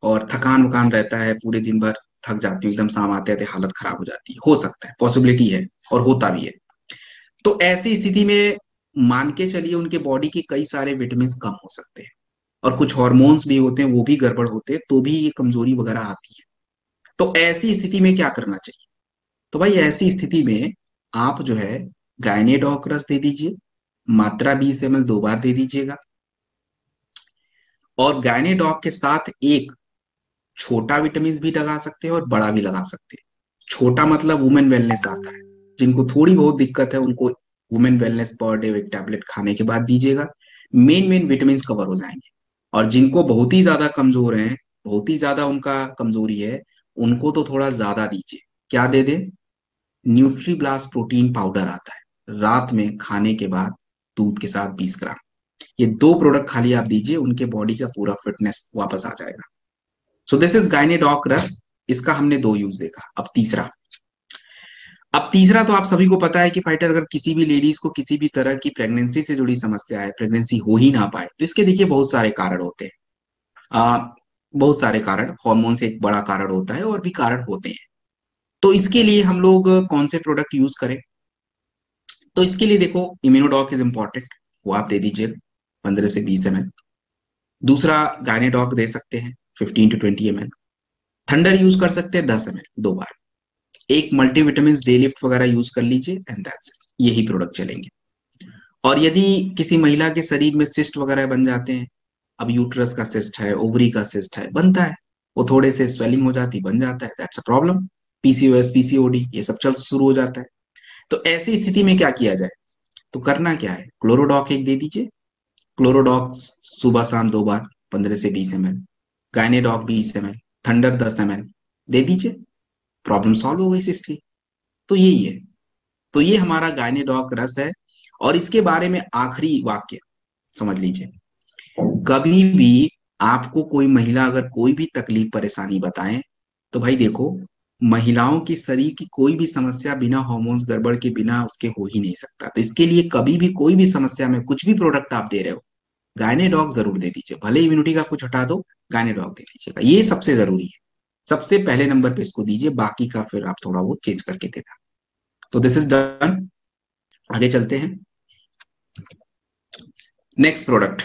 और थकान वकान रहता है, पूरे दिन भर थक जाती हूँ, एकदम शाम आते आते हालत खराब हो जाती है, हो सकता है, पॉसिबिलिटी है, और होता भी है। तो ऐसी स्थिति में मान के चलिए, उनके बॉडी के कई सारे विटामिन कम हो सकते हैं, और कुछ हार्मोन्स भी होते हैं, वो भी गड़बड़ होते हैं, तो भी ये कमजोरी वगैरह आती है। तो ऐसी स्थिति में क्या करना चाहिए? तो भाई ऐसी स्थिति में आप जो है, गायनेडॉक रस दे दीजिए, मात्रा 20 ml 2 बार दे दीजिएगा। और गायनेडॉक के साथ एक छोटा विटामिन भी लगा सकते हैं और बड़ा भी लगा सकते हैं। छोटा मतलब वुमेन वेलनेस आता है, जिनको थोड़ी बहुत दिक्कत है उनको वुमेन वेलनेस पर डे एक टैबलेट खाने के बाद दीजिएगा, मेन मेन विटामिन कवर हो जाएंगे। और जिनको बहुत ही ज्यादा कमजोर हैं, बहुत ही ज्यादा उनका कमजोरी है, उनको तो थोड़ा ज्यादा दीजिए। क्या दे दे? न्यूट्रीब्लास्ट प्रोटीन पाउडर आता है, रात में खाने के बाद दूध के साथ 20 ग्राम। ये दो प्रोडक्ट खाली आप दीजिए, उनके बॉडी का पूरा फिटनेस वापस आ जाएगा। सो दिस इज गायनेडॉक रस। इसका हमने दो यूज देखा। अब तीसरा तो आप सभी को पता है कि फाइटर, अगर किसी भी लेडीज को किसी भी तरह की प्रेगनेंसी से जुड़ी समस्या है, प्रेगनेंसी हो ही ना पाए, तो इसके देखिए बहुत सारे कारण होते हैं। आ, बहुत सारे कारण, हार्मोन से एक बड़ा कारण होता है, और भी कारण होते हैं। तो इसके लिए हम लोग कौन से प्रोडक्ट यूज करें? तो इसके लिए देखो, इम्यूनोडॉक इज इंपॉर्टेंट, वो आप दे दीजिए 15 से 20 ml। दूसरा, गायनेडॉक दे सकते हैं 15 to 20 ml। थंडर यूज कर सकते हैं 10 ml 2 बार। एक मल्टीविटामिन डे लिफ्ट वगैरह यूज कर लीजिए, एंड दैट्स इट, यही प्रोडक्ट चलेंगे। और यदि किसी महिला के शरीर में सिस्ट वगैरह बन जाते हैं, अब यूट्रस का सिस्ट है, ओवरी का सिस्ट है, बनता है, वो थोड़े से स्वेलिंग हो जाती, बन जाता है, that's a problem. PCOS, PCOD, ये सब चल शुरू हो जाता है। तो ऐसी स्थिति में क्या किया जाए? तो करना क्या है, क्लोरोडॉक एक दे दीजिए। क्लोरोडॉक सुबह शाम 2 बार, 15 से 20 ml। गायनेडॉक 20 ml। थंडर 10 ml दे दीजिए। प्रॉब्लम सॉल्व हो गई सिस्टरी। तो यही है। तो ये हमारा गायनेडॉक रस है। और इसके बारे में आखिरी वाक्य समझ लीजिए। कभी भी आपको कोई महिला अगर कोई भी तकलीफ परेशानी बताए, तो भाई देखो, महिलाओं की शरीर की कोई भी समस्या बिना हार्मोन्स गड़बड़ के बिना उसके हो ही नहीं सकता। तो इसके लिए कभी भी कोई भी समस्या में कुछ भी प्रोडक्ट आप दे रहे हो, गायनेडॉक जरूर दे दीजिए। भले इम्यूनिटी का कुछ हटा दो, गायनेडॉक दे दीजिएगा, ये सबसे जरूरी है। सबसे पहले नंबर पे इसको दीजिए, बाकी का फिर आप थोड़ा बहुत चेंज करके देना। तो दिस इज डन। आगे चलते हैं। Next product.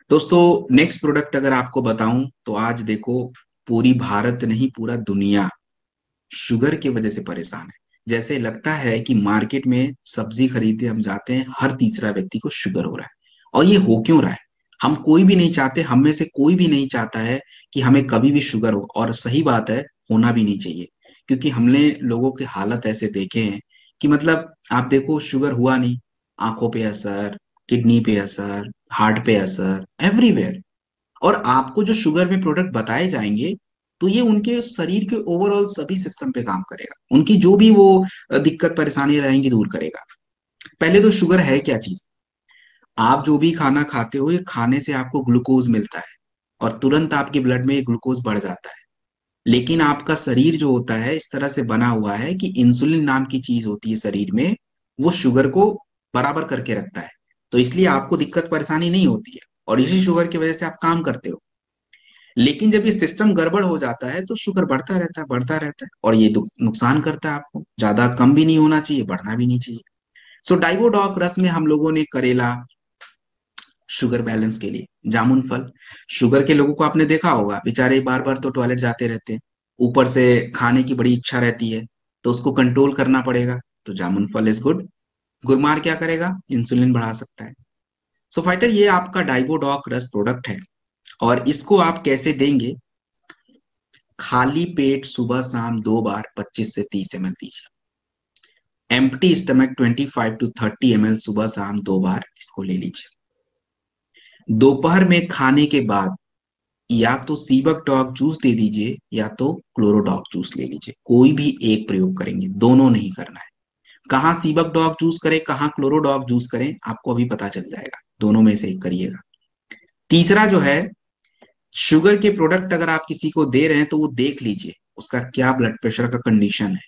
दोस्तों, नेक्स्ट प्रोडक्ट अगर आपको बताऊं तो आज देखो, पूरी भारत नहीं पूरा दुनिया शुगर की वजह से परेशान है। जैसे लगता है कि मार्केट में सब्जी खरीदते हम जाते हैं, हर तीसरा व्यक्ति को शुगर हो रहा है। और ये हो क्यों रहा है? हम कोई भी नहीं चाहते, हम में से कोई भी नहीं चाहता है कि हमें कभी भी शुगर हो। और सही बात है, होना भी नहीं चाहिए। क्योंकि हमने लोगों के हालत ऐसे देखे हैं कि मतलब आप देखो, शुगर हुआ नहीं, आंखों पे असर, किडनी पे असर, हार्ट पे असर, एवरीवेयर। और आपको जो शुगर में प्रोडक्ट बताए जाएंगे, तो ये उनके शरीर के ओवरऑल सभी सिस्टम पे काम करेगा, उनकी जो भी वो दिक्कत परेशानी रहेंगी दूर करेगा। पहले तो शुगर है क्या चीज? आप जो भी खाना खाते हो, ये खाने से आपको ग्लूकोज मिलता है, और तुरंत आपके ब्लड में ये ग्लूकोज बढ़ जाता है। लेकिन आपका शरीर जो होता है इस तरह से बना हुआ है कि इंसुलिन नाम की चीज होती है शरीर में, वो शुगर को बराबर करके रखता है। तो इसलिए आपको दिक्कत परेशानी नहीं होती है, और इसी शुगर की वजह से आप काम करते हो। लेकिन जब ये सिस्टम गड़बड़ हो जाता है, तो शुगर बढ़ता रहता है, बढ़ता रहता है, और ये नुकसान करता है आपको। ज्यादा कम भी नहीं होना चाहिए, बढ़ना भी नहीं चाहिए। सो डाइवोडॉक रस में हम लोगों ने करेला, शुगर बैलेंस के लिए जामुन फल। शुगर के लोगों को आपने देखा होगा, बेचारे बार बार तो टॉयलेट जाते रहते हैं, ऊपर से खाने की बड़ी इच्छा रहती है, तो उसको कंट्रोल करना पड़ेगा। तो जामुन फल इज गुड। गुरमार क्या करेगा? इंसुलिन बढ़ा सकता है। सो फाइटर, ये आपका डाइवोडॉक रस प्रोडक्ट है। और इसको आप कैसे देंगे? खाली पेट सुबह शाम 2 बार, 25 से 30 ml दीजिए। एम्प्टी स्टमक 25 to 30 ml सुबह शाम 2 बार इसको ले लीजिए। दोपहर में खाने के बाद या तो सीबक डॉग जूस दे दीजिए, या तो क्लोरोडॉग जूस ले लीजिए। कोई भी एक प्रयोग करेंगे, दोनों नहीं करना है। कहाँ सीबक डॉग जूस करें, कहाँ क्लोरोडॉग जूस करें, आपको अभी पता चल जाएगा। दोनों में से एक करिएगा। तीसरा जो है, शुगर के प्रोडक्ट अगर आप किसी को दे रहे हैं, तो वो देख लीजिए उसका क्या ब्लड प्रेशर का कंडीशन है।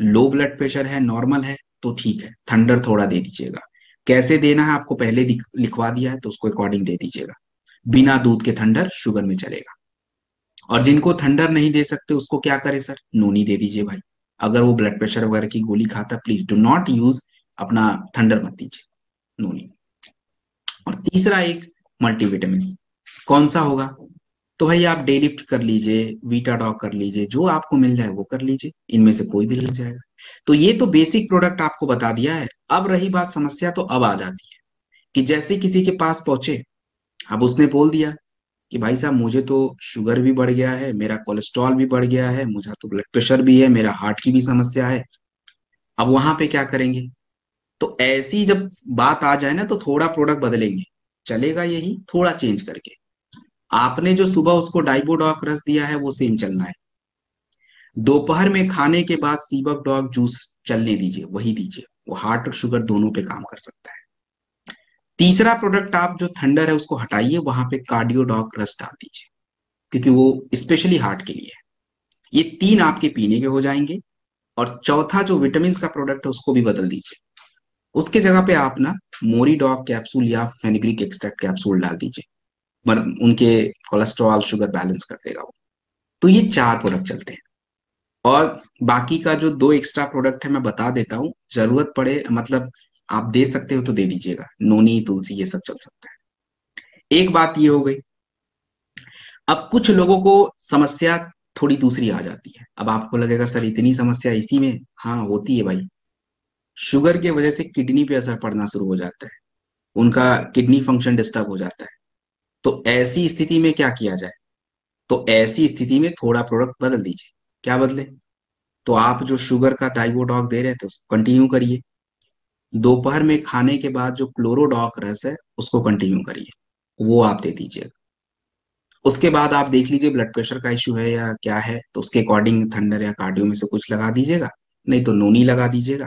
लो ब्लड प्रेशर है, नॉर्मल है, तो ठीक है, थंडर थोड़ा दे दीजिएगा। कैसे देना है आपको पहले लिखवा दिया है, तो उसको अकॉर्डिंग दे दीजिएगा। बिना दूध के थंडर शुगर में चलेगा। और जिनको थंडर नहीं दे सकते, उसको क्या करे सर? नोनी दे दीजिए भाई। अगर वो ब्लड प्रेशर वगैरह की गोली खाता, प्लीज डू नॉट यूज अपना थंडर मत दीजिए, नोनी। और तीसरा एक मल्टीविटामिन। कौन सा होगा? तो भाई आप डे लिफ्ट कर लीजिए, वीटाडॉग कर लीजिए, जो आपको मिल जाए वो कर लीजिए, इनमें से कोई भी लग जाएगा। तो ये तो बेसिक प्रोडक्ट आपको बता दिया है। अब रही बात समस्या, तो अब आ जाती है कि जैसे किसी के पास पहुंचे, अब उसने बोल दिया कि भाई साहब, मुझे तो शुगर भी बढ़ गया है, मेरा कोलेस्ट्रॉल भी बढ़ गया है, मुझे तो ब्लड प्रेशर भी है, मेरा हार्ट की भी समस्या है। अब वहां पे क्या करेंगे? तो ऐसी जब बात आ जाए ना, तो थोड़ा प्रोडक्ट बदलेंगे। चलेगा यही, थोड़ा चेंज करके। आपने जो सुबह उसको डाइबोडॉक रस दिया है, वो सेम चलना है। दोपहर में खाने के बाद सीबक डॉग जूस चलने दीजिए, वही दीजिए। वो हार्ट और शुगर दोनों पे काम कर सकता है। तीसरा प्रोडक्ट आप जो थंडर है उसको हटाइए, वहां पे कार्डियोडॉक रस डाल दीजिए, क्योंकि वो स्पेशली हार्ट के लिए है। ये तीन आपके पीने के हो जाएंगे। और चौथा जो विटामिन का प्रोडक्ट है, उसको भी बदल दीजिए। उसके जगह पे आप ना मोरीडॉग कैप्सूल या फेनिग्रिक एक्सट्रैक्ट कैप्सूल डाल दीजिए। पर उनके कोलेस्ट्रॉल शुगर बैलेंस कर देगा वो। तो ये चार प्रोडक्ट चलते हैं। और बाकी का जो दो एक्स्ट्रा प्रोडक्ट है, मैं बता देता हूँ, जरूरत पड़े मतलब आप दे सकते हो तो दे दीजिएगा। नोनी, तुलसी, ये सब चल सकता है। एक बात ये हो गई। अब कुछ लोगों को समस्या थोड़ी दूसरी आ जाती है। अब आपको लगेगा सर, इतनी समस्या इसी में? हाँ, होती है भाई। शुगर की वजह से किडनी पे असर पड़ना शुरू हो जाता है, उनका किडनी फंक्शन डिस्टर्ब हो जाता है। तो ऐसी स्थिति में क्या किया जाए? तो ऐसी स्थिति में थोड़ा प्रोडक्ट बदल दीजिए। क्या बदले? तो आप जो शुगर का डाइवोडॉक दे रहे थे उसको कंटिन्यू करिए। दोपहर में खाने के बाद जो क्लोरोडॉक रस है उसको कंटिन्यू करिए, वो आप दे दीजिए। उसके बाद आप देख लीजिए ब्लड प्रेशर का इश्यू है या क्या है, तो उसके अकॉर्डिंग थंडर या कार्डियो में से कुछ लगा दीजिएगा, नहीं तो नोनी लगा दीजिएगा।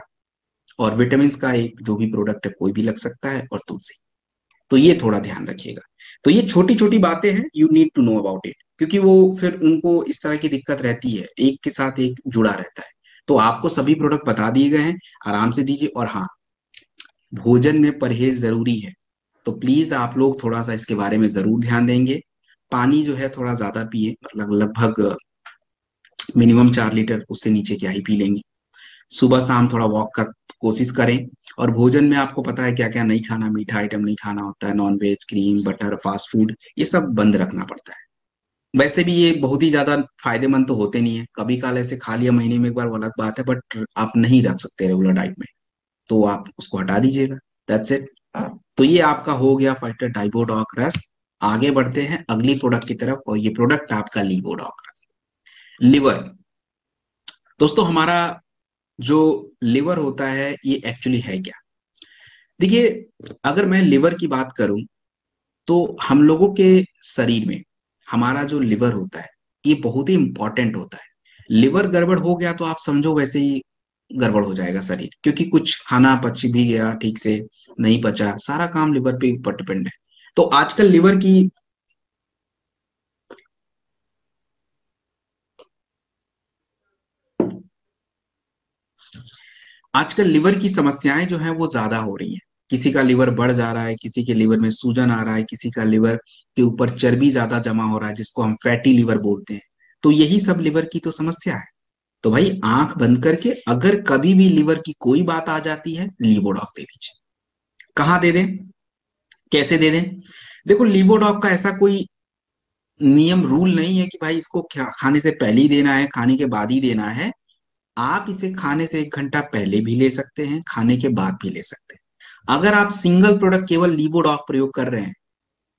और विटामिन का एक जो भी प्रोडक्ट है कोई भी लग सकता है, और तुलसी। तो ये थोड़ा ध्यान रखिएगा। तो ये छोटी छोटी बातें हैं, you need to know about it, क्योंकि वो फिर उनको इस तरह की दिक्कत रहती है, एक के साथ एक जुड़ा रहता है। तो आपको सभी प्रोडक्ट बता दिए गए हैं, आराम से दीजिए। और हाँ, भोजन में परहेज जरूरी है, तो प्लीज आप लोग थोड़ा सा इसके बारे में जरूर ध्यान देंगे। पानी जो है थोड़ा ज्यादा पिए, मतलब लगभग मिनिमम 4 लीटर, उससे नीचे क्या ही पी लेंगे। सुबह शाम थोड़ा वॉक का कोशिश करें। और भोजन में आपको पता है क्या क्या नहीं खाना, मीठा आइटम नहीं खाना होता है, non veg, cream, butter, fast food, ये सब बंद रखना पड़ता है। वैसे भी ये बहुत ही ज्यादा फायदेमंद तो होते नहीं है, कभी काल ऐसे खा लिया महीने में एक बार, वो अलग बात है, बट आप नहीं रख सकते रेगुलर डाइट में, तो आप उसको हटा दीजिएगा। That's it. तो ये आपका हो गया फाइटर डाइबोडॉक रस। आगे बढ़ते हैं अगली प्रोडक्ट की तरफ, और ये प्रोडक्ट आपका लीवोडॉक रस। लिवर। दोस्तों, हमारा जो लिवर होता है ये एक्चुअली है क्या? देखिए, अगर मैं लिवर की बात करूं, तो हम लोगों के शरीर में हमारा जो लिवर होता है ये बहुत ही इंपॉर्टेंट होता है। लिवर गड़बड़ हो गया तो आप समझो वैसे ही गड़बड़ हो जाएगा शरीर, क्योंकि कुछ खाना पच भी गया ठीक से, नहीं पचा, सारा काम लिवर पे ऊपर डिपेंड है। तो आजकल लिवर की समस्याएं जो है वो ज्यादा हो रही हैं। किसी का लिवर बढ़ जा रहा है, किसी के लिवर में सूजन आ रहा है, किसी का लिवर के ऊपर चर्बी ज्यादा जमा हो रहा है, जिसको हम फैटी लिवर बोलते हैं। तो यही सब लिवर की तो समस्या है। तो भाई आंख बंद करके अगर कभी भी लिवर की कोई बात आ जाती है, लीवोडॉक दे दीजिए। कहाँ दे दें, कैसे दे दें? देखो, लीवोडॉक का ऐसा कोई नियम रूल नहीं है कि भाई इसको खाने से पहले ही देना है, खाने के बाद ही देना है। आप इसे खाने से 1 घंटा पहले भी ले सकते हैं, खाने के बाद भी ले सकते हैं। अगर आप सिंगल प्रोडक्ट केवल लीवोडॉक प्रयोग कर रहे हैं,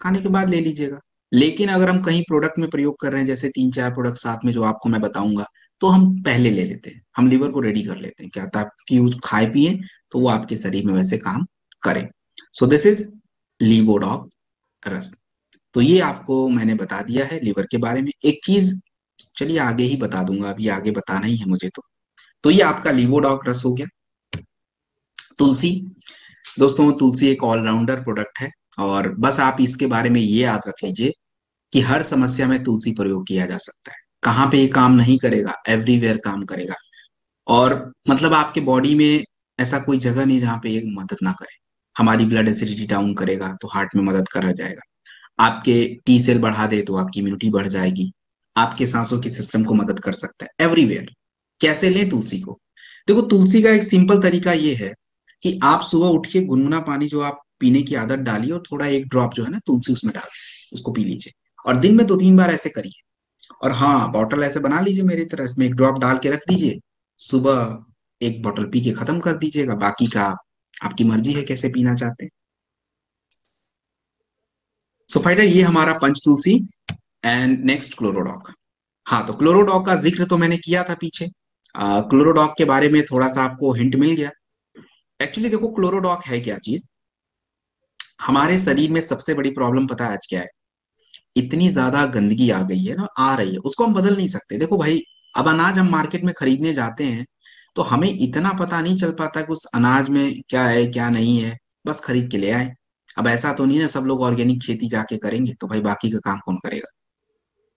खाने के बाद ले लीजिएगा। लेकिन अगर हम कहीं प्रोडक्ट में प्रयोग कर रहे हैं, जैसे 3 4 प्रोडक्ट साथ में जो आपको मैं बताऊंगा, तो हम पहले ले लेते हैं, हम लिवर को रेडी कर लेते हैं, क्या ताकि वो खाए पिए तो वो आपके शरीर में वैसे काम करे। सो दिस इज लीवोडॉक रस। तो ये आपको मैंने बता दिया है लिवर के बारे में। एक चीज चलिए आगे ही बता दूंगा, अभी आगे बताना ही है मुझे। तो ये आपका लीवोडॉक रस हो गया। तुलसी। दोस्तों, तुलसी एक ऑलराउंडर प्रोडक्ट है, और बस आप इसके बारे में ये याद रख लीजिए कि हर समस्या में तुलसी प्रयोग किया जा सकता है। कहाँ पे ये काम नहीं करेगा, एवरीवेयर काम करेगा। और मतलब आपके बॉडी में ऐसा कोई जगह नहीं जहाँ पे ये मदद ना करे। हमारी ब्लड एसिडिटी डाउन करेगा तो हार्ट में मदद करा जाएगा। आपके टी सेल बढ़ा दे तो आपकी इम्यूनिटी बढ़ जाएगी। आपके सांसों के सिस्टम को मदद कर सकता है, एवरीवेयर। कैसे लें तुलसी को? देखो, तुलसी का एक सिंपल तरीका ये है कि आप सुबह उठिए, गुनगुना पानी जो आप पीने की आदत डालिए, और थोड़ा 1 ड्रॉप जो है ना तुलसी उसमें डाल दीजिए, उसको पी लीजिए। और दिन में 2 3 बार ऐसे करिए। और हाँ, बॉटल ऐसे बना लीजिए मेरी तरह, इसमें 1 ड्रॉप डाल के रख दीजिए। सुबह एक बॉटल पी के खत्म कर दीजिएगा, बाकी का आपकी मर्जी है कैसे पीना चाहते हैं। सो फाइटर, ये हमारा पंच तुलसी। And next क्लोरोडॉक। हाँ, तो क्लोरोडॉक का जिक्र तो मैंने किया था पीछे। क्लोरोडॉक के बारे में थोड़ा सा आपको हिंट मिल गया। एक्चुअली देखो, क्लोरोडॉक है क्या चीज? हमारे शरीर में सबसे बड़ी प्रॉब्लम पता है आज क्या है? इतनी ज्यादा गंदगी आ गई है ना, आ रही है, उसको हम बदल नहीं सकते। देखो भाई, अब अनाज हम मार्केट में खरीदने जाते हैं, तो हमें इतना पता नहीं चल पाता कि उस अनाज में क्या है क्या नहीं है, बस खरीद के ले आए। अब ऐसा तो नहीं ना सब लोग ऑर्गेनिक खेती जाके करेंगे, तो भाई बाकी का काम कौन करेगा?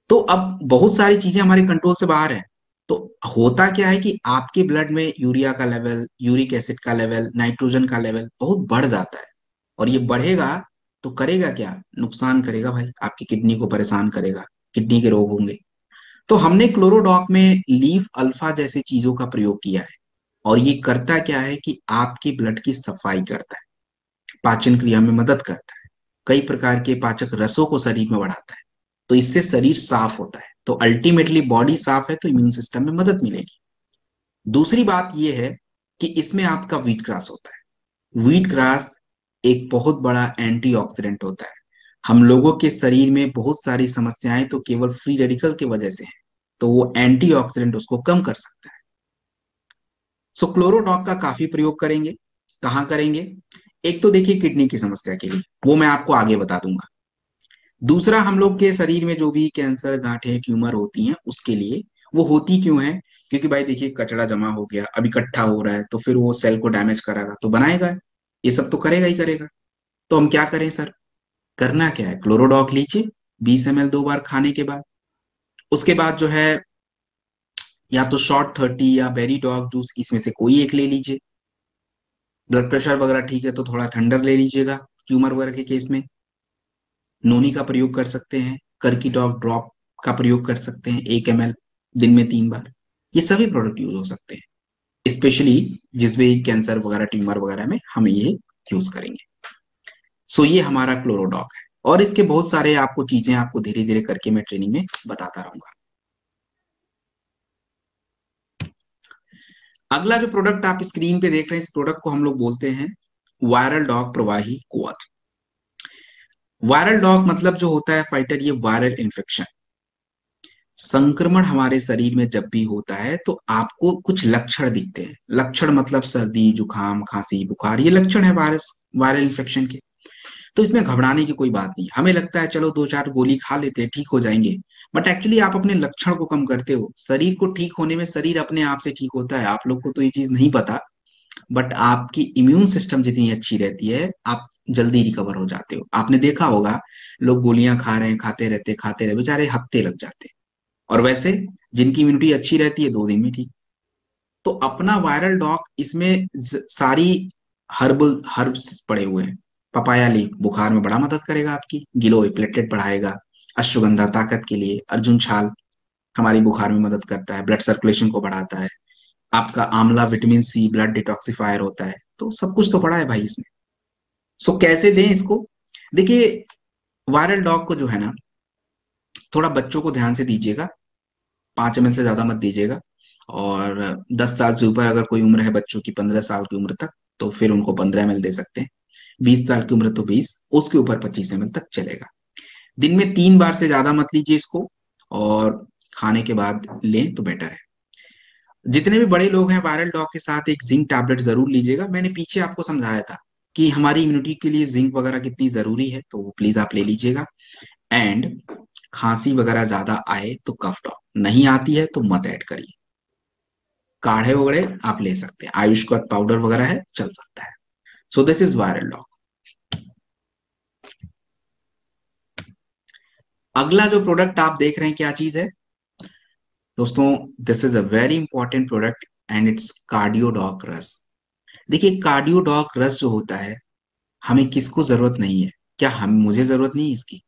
तो अब बहुत सारी चीजें हमारे कंट्रोल से बाहर है। तो होता क्या है कि आपके ब्लड में यूरिया का लेवल, यूरिक एसिड का लेवल, नाइट्रोजन का लेवल बहुत बढ़ जाता है। और ये बढ़ेगा तो करेगा क्या? नुकसान करेगा भाई, आपकी किडनी को परेशान करेगा, किडनी के रोग होंगे। तो हमने क्लोरोडॉक में लीफ अल्फा जैसे चीजों का प्रयोग किया है। और ये करता क्या है कि आपके ब्लड की सफाई करता है, पाचन क्रिया में मदद करता है, कई प्रकार के पाचक रसों को शरीर में बढ़ाता है। तो इससे शरीर साफ होता है, तो अल्टीमेटली बॉडी साफ है तो इम्यून सिस्टम में मदद मिलेगी। दूसरी बात यह है कि इसमें आपका व्हीट ग्रास होता है। व्हीट ग्रास एक बहुत बड़ा एंटीऑक्सीडेंट होता है। हम लोगों के शरीर में बहुत सारी समस्याएं तो केवल फ्री रेडिकल की वजह से है, तो वो एंटीऑक्सीडेंट उसको कम कर सकता है। सो क्लोरोडॉक का काफी प्रयोग करेंगे। कहाँ करेंगे? एक तो देखिए किडनी की समस्या के लिए, वो मैं आपको आगे बता दूंगा। दूसरा, हम लोग के शरीर में जो भी कैंसर, गांठें, ट्यूमर होती हैं उसके लिए। वो होती क्यों है? क्योंकि भाई देखिए कचरा जमा हो गया, अब इकट्ठा हो रहा है, तो फिर वो सेल को डैमेज करेगा तो बनाएगा, ये सब तो करेगा ही करेगा। तो हम क्या करें सर? करना क्या है, क्लोरोडॉक लीजिए 20 ml 2 बार खाने के बाद। उसके बाद जो है, या तो शॉर्ट 30 या बेरी डॉग जूस, इसमें से कोई एक ले लीजिए। ब्लड प्रेशर वगैरह ठीक है तो थोड़ा ठंडर ले लीजिएगा, ट्यूमर वगैरह के केस में। नोनी का प्रयोग कर सकते हैं, करकी डॉग ड्रॉप का प्रयोग कर सकते हैं 1 ml दिन में 3 बार। ये सभी प्रोडक्ट यूज हो सकते हैं, स्पेशली जिस भी कैंसर वगैरह, ट्यूमर वगैरह में हम ये यूज करेंगे। सो ये हमारा क्लोरोडॉग है, और इसके बहुत सारे आपको चीजें आपको धीरे धीरे करके मैं ट्रेनिंग में बताता रहूंगा। अगला जो प्रोडक्ट आप स्क्रीन पे देख रहे हैं, इस प्रोडक्ट को हम लोग बोलते हैं वायरल डॉग प्रवाही कुआथ। वायरल डॉग मतलब जो होता है फाइटर, ये वायरल इन्फेक्शन, संक्रमण हमारे शरीर में जब भी होता है तो आपको कुछ लक्षण दिखते हैं। लक्षण मतलब सर्दी, जुकाम, खांसी, बुखार, ये लक्षण है वायरस, वायरल इन्फेक्शन के। तो इसमें घबराने की कोई बात नहीं। हमें लगता है चलो 2-4 गोली खा लेते हैं ठीक हो जाएंगे, बट एक्चुअली आप अपने लक्षण को कम करते हो। शरीर को ठीक होने में शरीर अपने आप से ठीक होता है, आप लोग को तो ये चीज नहीं पता। बट आपकी इम्यून सिस्टम जितनी अच्छी रहती है, आप जल्दी रिकवर हो जाते हो। आपने देखा होगा, लोग गोलियां खा रहे हैं, खाते रहे बेचारे हफ्ते लग जाते हैं, और वैसे जिनकी इम्यूनिटी अच्छी रहती है 2 दिन में ठीक। तो अपना वायरल डॉग, इसमें सारी हर्बल हर्ब्स पड़े हुए हैं। पपाया लीफ बुखार में बड़ा मदद करेगा आपकी, गिलोय प्लेटलेट बढ़ाएगा, अश्वगंधा ताकत के लिए, अर्जुन छाल हमारी बुखार में मदद करता है, ब्लड सर्कुलेशन को बढ़ाता है। आपका आंवला विटामिन सी ब्लड डिटॉक्सिफायर होता है। तो सब कुछ तो पड़ा है भाई इसमें। सो कैसे दें इसको? देखिए, वायरल डॉग को जो है ना, थोड़ा बच्चों को ध्यान से दीजिएगा, 5 ml से ज्यादा मत दीजिएगा। और 10 साल से ऊपर अगर कोई उम्र है बच्चों की, 15 साल की उम्र तक, तो फिर उनको 15 ml दे सकते हैं। 20 साल की उम्र तो 20, उसके ऊपर 25 ml तक चलेगा। दिन में 3 बार से ज्यादा मत लीजिए इसको, और खाने के बाद लें तो बेटर है। जितने भी बड़े लोग हैं, वायरल डॉग के साथ एक जिंक टैबलेट जरूर लीजिएगा। मैंने पीछे आपको समझाया था कि हमारी इम्यूनिटी के लिए जिंक वगैरह कितनी जरूरी है, तो वो प्लीज आप ले लीजिएगा। एंड खांसी वगैरह ज्यादा आए तो कफ ड्रॉप, नहीं आती है तो मत ऐड करिए। काढ़े वगैरह आप ले सकते हैं, आयुष का पाउडर वगैरह है, चल सकता है। सो दिस इज वायरल डॉग। अगला जो प्रोडक्ट आप देख रहे हैं, क्या चीज है दोस्तों? This is a very important product, and it's कार्डियोडॉक रस। देखिए, कार्डियोडॉक रस जो होता है, हमें किसको जरूरत नहीं है? क्या हम, मुझे जरूरत नहीं है इसकी?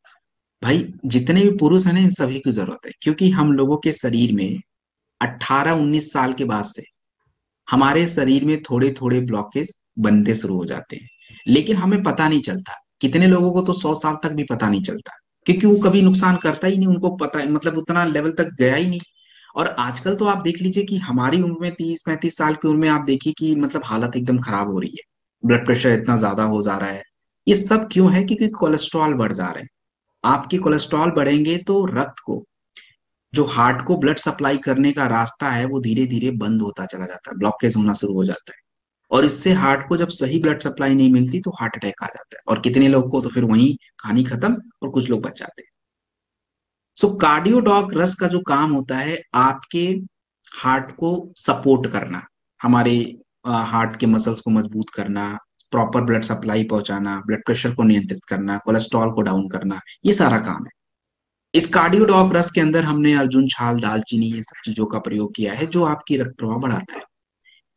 भाई जितने भी पुरुष हैं ना, इन सभी की जरूरत है, क्योंकि हम लोगों के शरीर में 18-19 साल के बाद से हमारे शरीर में थोड़े थोड़े ब्लॉकेज बनते शुरू हो जाते हैं, लेकिन हमें पता नहीं चलता। कितने लोगों को तो 100 साल तक भी पता नहीं चलता, क्योंकि वो कभी नुकसान करता ही नहीं, उनको पता, मतलब उतना लेवल तक गया ही नहीं। और आजकल तो आप देख लीजिए कि हमारी उम्र में, 30-35 साल की उम्र में आप देखिए कि मतलब हालत एकदम खराब हो रही है, ब्लड प्रेशर इतना ज्यादा हो जा रहा है। ये सब क्यों है? क्योंकि कोलेस्ट्रॉल बढ़ जा रहे हैं। आपके कोलेस्ट्रॉल बढ़ेंगे तो रक्त को, जो हार्ट को ब्लड सप्लाई करने का रास्ता है, वो धीरे धीरे बंद होता चला जाता है, ब्लॉकेज होना शुरू हो जाता है। और इससे हार्ट को जब सही ब्लड सप्लाई नहीं मिलती तो हार्ट अटैक आ जाता है, और कितने लोग को तो फिर वहीं कहानी खत्म, और कुछ लोग बच जाते हैं। सो कार्डियोडॉक रस का जो काम होता है, आपके हार्ट को सपोर्ट करना, हमारे हार्ट के मसल्स को मजबूत करना, प्रॉपर ब्लड सप्लाई पहुंचाना, ब्लड प्रेशर को नियंत्रित करना, कोलेस्ट्रॉल को डाउन करना, ये सारा काम है। इस कार्डियोडॉक रस के अंदर हमने अर्जुन छाल, दालचीनी, ये सब चीजों का प्रयोग किया है, जो आपकी रक्त प्रवाह बढ़ाता है।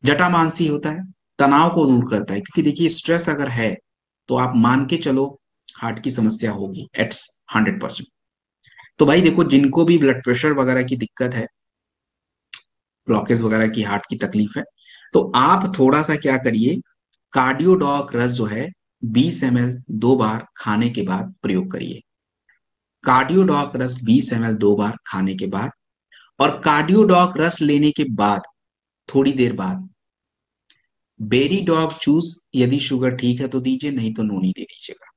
जटामांसी होता है, तनाव को दूर करता है, क्योंकि देखिए स्ट्रेस अगर है तो आप मान के चलो हार्ट की समस्या होगी, एट्स 100%। तो भाई देखो, जिनको भी ब्लड प्रेशर वगैरह की दिक्कत है, ब्लॉकेज वगैरह की, हार्ट की तकलीफ है, तो आप थोड़ा सा क्या करिए, कार्डियोडॉक रस जो है 20 ml 2 बार खाने के बाद प्रयोग करिए। कार्डियोडॉक रस 20 ml 2 बार खाने के बाद, और कार्डियोडॉक रस लेने के बाद थोड़ी देर बाद बेरी डॉग जूस, यदि शुगर ठीक है तो दीजिए, नहीं तो नोनी दे दीजिएगा।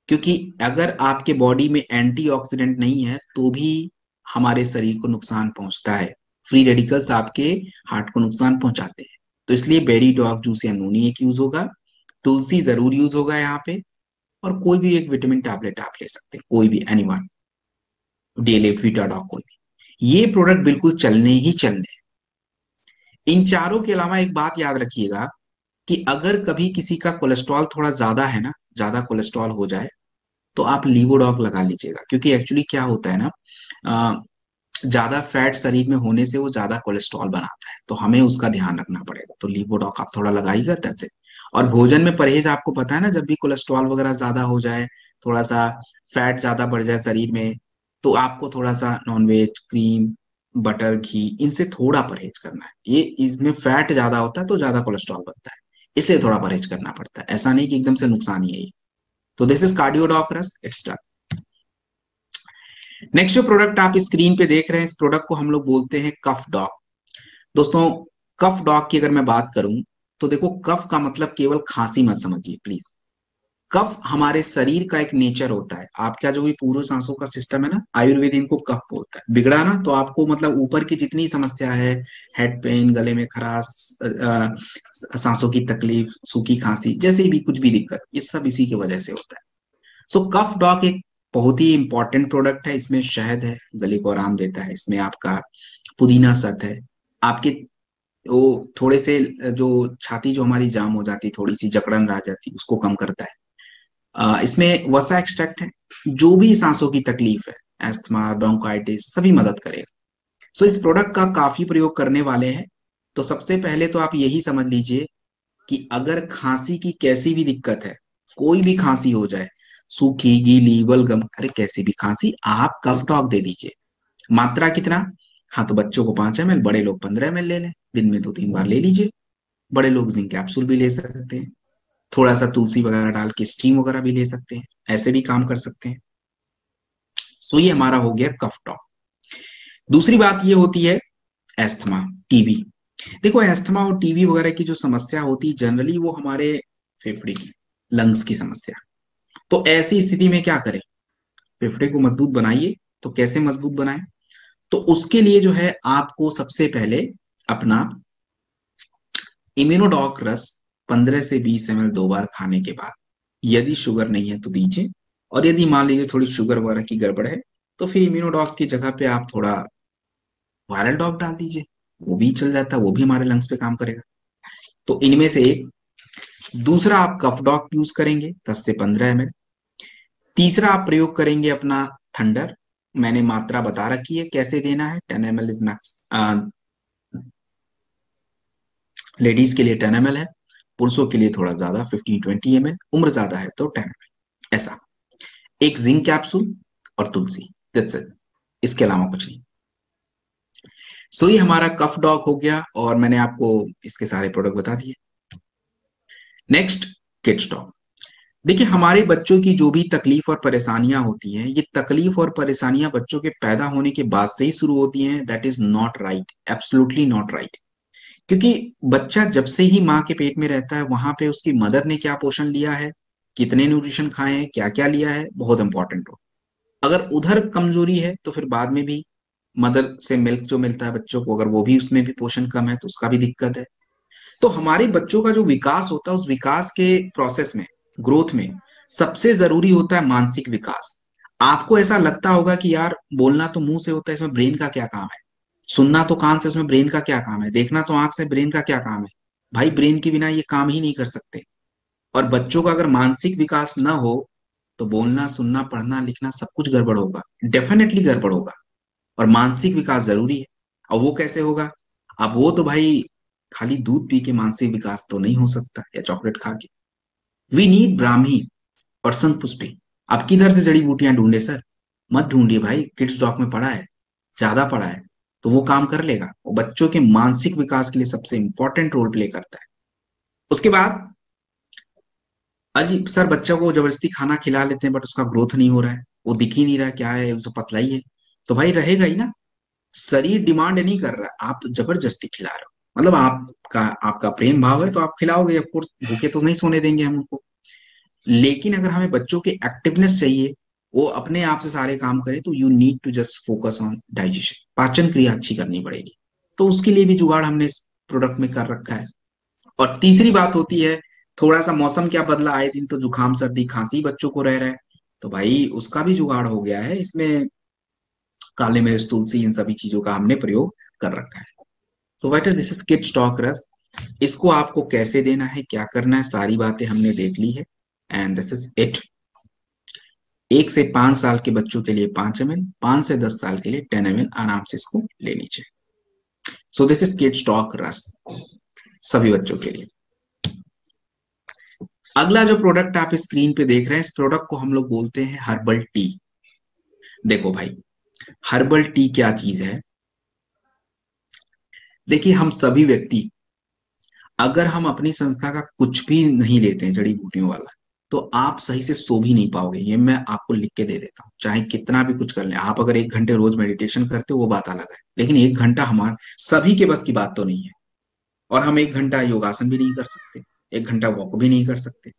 क्योंकि अगर आपके बॉडी में एंटीऑक्सीडेंट नहीं है तो भी हमारे शरीर को नुकसान पहुंचता है। फ्री रेडिकल्स आपके हार्ट को नुकसान पहुंचाते हैं। तो इसलिए बेरी डॉग जूस या नूनी एक यूज होगा, तुलसी जरूर यूज होगा यहाँ पे, और कोई भी एक विटामिन टैबलेट आप ले सकते हैं, कोई भी एनीवन, डीएलएफ वीटाडॉग, कोई भी। ये प्रोडक्ट बिल्कुल चलने ही चलने हैं। इन चारों के अलावा एक बात याद रखिएगा कि अगर कभी किसी का कोलेस्ट्रॉल थोड़ा ज्यादा है ना, ज्यादा कोलेस्ट्रॉल हो जाए, तो आप लीवोडॉग लगा लीजिएगा, क्योंकि एक्चुअली क्या होता है ना, ज्यादा फैट शरीर में होने से वो ज्यादा कोलेस्ट्रॉल बनाता है, तो हमें उसका ध्यान रखना पड़ेगा। तो लीवोडॉग आप थोड़ा लगाइएगा से। और भोजन में परहेज, आपको पता है ना, जब भी कोलेस्ट्रॉल वगैरह ज्यादा हो जाए, थोड़ा सा फैट ज्यादा बढ़ जाए शरीर में, तो आपको थोड़ा सा नॉनवेज, क्रीम, बटर, घी, इनसे थोड़ा परहेज करना है। ये इसमें फैट ज्यादा होता है तो ज्यादा कोलेस्ट्रॉल बनता है, इसलिए थोड़ा परहेज करना पड़ता है। ऐसा नहीं कि एकदम से नुकसान ही है ये। तो दिस इज कार्डियोडॉक्रस, इट्स डन। नेक्स्ट जो प्रोडक्ट आप स्क्रीन पे देख रहे हैं, इस प्रोडक्ट को हम लोग बोलते हैं कफ डॉग। दोस्तों, कफ डॉग की अगर मैं बात करूं, तो देखो, कफ का मतलब केवल खांसी मत समझिए प्लीज। कफ हमारे शरीर का एक नेचर होता है। आपका जो भी पूर्व सांसों का सिस्टम है ना, आयुर्वेद इनको कफ बोलता है। बिगड़ा ना, तो आपको मतलब ऊपर की जितनी समस्या है, हेड पेन, गले में खराश, सांसों की तकलीफ, सूखी खांसी, जैसे भी कुछ भी दिक्कत, ये सब इसी की वजह से होता है। सो कफ डॉग एक बहुत ही इंपॉर्टेंट प्रोडक्ट है। इसमें शहद है, गले को आराम देता है। इसमें आपका पुदीना सत है, आपके वो थोड़े से जो छाती जो हमारी जाम हो जाती, थोड़ी सी जकड़न रह जाती, उसको कम करता है। इसमें वसा एक्सट्रैक्ट है, जो भी सांसों की तकलीफ है, एस्थमा, ब्रोंकाइटिस, सभी मदद करेगा। सो इस प्रोडक्ट का काफी प्रयोग करने वाले हैं। तो सबसे पहले तो आप यही समझ लीजिए कि अगर खांसी की कैसी भी दिक्कत है, कोई भी खांसी हो जाए, सूखी, गीली, बलगम, अरे कैसी भी खांसी, आप कफ डॉग दे दीजिए। मात्रा कितना? हाँ, तो बच्चों को 5 ml, बड़े लोग 15 ml ले लें, दिन में 2-3 बार ले लीजिए। बड़े लोग जिंक कैप्सूल भी ले सकते हैं, थोड़ा सा तुलसी वगैरह डाल के स्टीम वगैरह भी ले सकते हैं, ऐसे भी काम कर सकते हैं। सो ये हमारा हो गया कफ टॉक। दूसरी बात ये होती है एस्थमा, टीबी। देखो, एस्थमा और टीबी वगैरह की जो समस्या होती है, जनरली वो हमारे फेफड़े की, लंग्स की समस्या। तो ऐसी स्थिति में क्या करें? फेफड़े को मजबूत बनाइए। तो कैसे मजबूत बनाएं? तो उसके लिए जो है, आपको सबसे पहले अपना इम्यूनोडॉक रस 15 से 20 ml 2 बार खाने के बाद, यदि शुगर नहीं है तो दीजिए। और यदि मान लीजिए थोड़ी शुगर वगैरह की गड़बड़ है, तो फिर इम्यूनोडॉक की जगह पे आप थोड़ा वायरल डॉग डाल दीजिए, वो भी चल जाता है, वो भी हमारे लंग्स पे काम करेगा। तो इनमें से एक। दूसरा, आप कफ डॉग यूज करेंगे 10 से 15 ml। तीसरा, आप प्रयोग करेंगे अपना थंडर। मैंने मात्रा बता रखी है कैसे देना है, 10 ml इज मैक्स। लेडीज के लिए 10 ml है, पुरुषों के लिए थोड़ा ज्यादा, 15-20 ml, उम्र ज्यादा है तो 10 ml। ऐसा एक जिंक कैप्सूल और तुलसी, दैट्स इट। इसके अलावा कुछ नहीं। सो ये हमारा कफ डॉग हो गया, और मैंने आपको इसके सारे प्रोडक्ट बता दिए। Next, kids dog. देखिए, हमारे बच्चों की जो भी तकलीफ और परेशानियां होती हैं, ये तकलीफ और परेशानियां बच्चों के पैदा होने के बाद से ही शुरू होती हैं। That is not right, absolutely not right. क्योंकि बच्चा जब से ही माँ के पेट में रहता है, वहां पे उसकी मदर ने क्या पोषण लिया है, कितने न्यूट्रिशन खाए हैं, क्या क्या लिया है, बहुत इंपॉर्टेंट हो। अगर उधर कमजोरी है, तो फिर बाद में भी मदर से मिल्क जो मिलता है बच्चों को, अगर वो भी, उसमें भी पोषण कम है, तो उसका भी दिक्कत है। तो हमारे बच्चों का जो विकास होता है, उस विकास के प्रोसेस में, ग्रोथ में, सबसे जरूरी होता है मानसिक विकास। आपको ऐसा लगता होगा कि यार, बोलना तो मुंह से होता है, इसमें ब्रेन का क्या काम है? सुनना तो कान से, उसमें ब्रेन का क्या काम है? देखना तो आंख से, ब्रेन का क्या काम है? भाई, ब्रेन के बिना ये काम ही नहीं कर सकते। और बच्चों का अगर मानसिक विकास ना हो, तो बोलना, सुनना, पढ़ना, लिखना सब कुछ गड़बड़ होगा, डेफिनेटली गड़बड़ होगा। और मानसिक विकास जरूरी है। और वो कैसे होगा? अब वो तो भाई खाली दूध पी के मानसिक विकास तो नहीं हो सकता, या चॉकलेट खा के। वी नीड ब्राह्मी और संतपुष्टि। अब किधर से जड़ी बूटियां ढूंढे सर? मत ढूंढिए भाई, किड्स डॉक में पड़ा है, ज्यादा पड़ा है, तो वो काम कर लेगा। वो बच्चों के मानसिक विकास के लिए सबसे इंपॉर्टेंट रोल प्ले करता है। उसके बाद, अजी सर, बच्चा को जबरदस्ती खाना खिला लेते हैं, बट उसका ग्रोथ नहीं हो रहा है, वो दिख ही नहीं रहा क्या है, वो तो पतला ही है। तो भाई रहेगा ही ना, शरीर डिमांड नहीं कर रहा, आप जबरदस्ती खिला रहे हो। मतलब आपका आपका प्रेम भाव है तो आप खिलाओगे, ऑफ कोर्स, भूखे तो नहीं सोने देंगे हम उनको। लेकिन अगर हमें बच्चों की एक्टिवनेस चाहिए, वो अपने आप से सारे काम करें, तो you need to just focus on digestion, पाचन क्रिया अच्छी करनी पड़ेगी। तो उसके लिए भी जुगाड़ हमने इस प्रोडक्ट में कर रखा है। और तीसरी बात होती है, थोड़ा सा मौसम क्या बदला, आए दिन तो जुकाम सर्दी खांसी बच्चों को रह रहा है, तो भाई उसका भी जुगाड़ हो गया है इसमें। काली मिर्च, तुलसी, इन सभी चीजों का हमने प्रयोग कर रखा है। So better this is kid stock रस। इसको आपको कैसे देना है, क्या करना है, सारी बातें हमने देख ली है। And this is it. 1 से 5 साल के बच्चों के लिए 5 ml, 5 से 10 साल के लिए 10 ml आराम से इसको ले लीजिए। सो दिस इज किड स्टॉक रस, सभी बच्चों के लिए। अगला जो प्रोडक्ट आप स्क्रीन पे देख रहे हैं, इस प्रोडक्ट को हम लोग बोलते हैं हर्बल टी। देखो भाई, हर्बल टी क्या चीज है। देखिए, हम सभी व्यक्ति, अगर हम अपनी संस्था का कुछ भी नहीं लेते हैं जड़ी बूटियों वाला, तो आप सही से सो भी नहीं पाओगे। ये मैं आपको लिख के दे देता हूँ, चाहे कितना भी कुछ कर लें आप। अगर 1 घंटे रोज मेडिटेशन करते हो वो बात अलग है, लेकिन 1 घंटा हमारे सभी के बस की बात तो नहीं है। और हम 1 घंटा योगासन भी नहीं कर सकते, 1 घंटा वॉक भी नहीं कर सकते।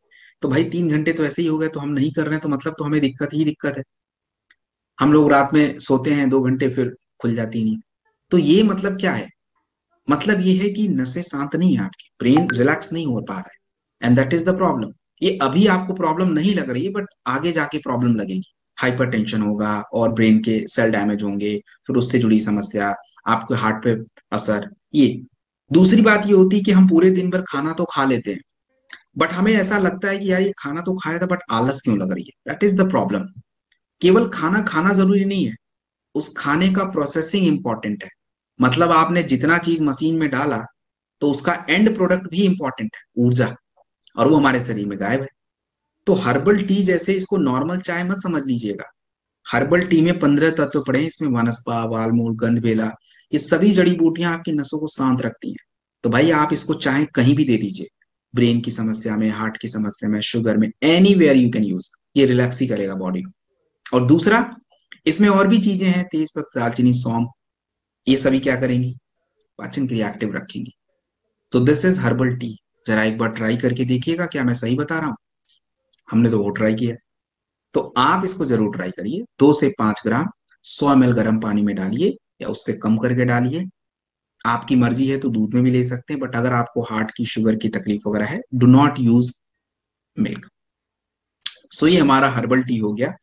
तो भाई 3 घंटे तो ऐसे ही हो गए, तो हम नहीं कर रहे हैं तो मतलब तो हमें दिक्कत ही दिक्कत है। हम लोग रात में सोते हैं 2 घंटे, फिर खुल जाती नींद। तो ये मतलब क्या है, मतलब ये है कि नसें शांत नहीं है, आपकी ब्रेन रिलैक्स नहीं हो पा रहा है, and that is the problem. ये अभी आपको प्रॉब्लम नहीं लग रही है, बट आगे जाके प्रॉब्लम लगेगी। हाइपरटेंशन होगा और ब्रेन के सेल डैमेज होंगे, फिर उससे जुड़ी समस्या, आपके हार्ट पे असर। ये दूसरी बात ये होती है कि हम पूरे दिन भर खाना तो खा लेते हैं, बट हमें ऐसा लगता है कि यार ये खाना तो खाया था, बट आलस क्यों लग रही है। That is the problem. केवल खाना खाना जरूरी नहीं है, उस खाने का प्रोसेसिंग इंपॉर्टेंट है। मतलब आपने जितना चीज मशीन में डाला, तो उसका एंड प्रोडक्ट भी इंपॉर्टेंट है, ऊर्जा, और वो हमारे शरीर में गायब है। तो हर्बल टी जैसे इसको नॉर्मल चाय मत समझ लीजिएगा। हर्बल टी में 15 तत्व पड़े हैं, इसमें वनस्पा, वालमूल, गंधबेला, ये सभी जड़ी बूटियां आपकी नसों को शांत रखती हैं। तो भाई आप इसको चाहे कहीं भी दे दीजिए, ब्रेन की समस्या में, हार्ट की समस्या में, शुगर में, anywhere you can use. ये रिलैक्स ही करेगा बॉडी को। और दूसरा, इसमें और भी चीजें हैं, तेज पत्ता, दालचीनी, सौंफ, ये सभी क्या करेंगी, पाचन क्रिया एक्टिव रखेंगी। तो दिस इज हर्बल टी। जरा एक बार ट्राई करके देखिएगा, क्या मैं सही बता रहा हूँ। हमने तो वो ट्राई किया। तो आप इसको जरूर ट्राई करिए। 2 से 5 ग्राम 100 ml गर्म पानी में डालिए, या उससे कम करके डालिए। आपकी मर्जी है तो दूध में भी ले सकते हैं, बट अगर आपको हार्ट की, शुगर की तकलीफ वगैरह है, डू नॉट यूज मिल्क। सो ये हमारा हर्बल टी हो गया।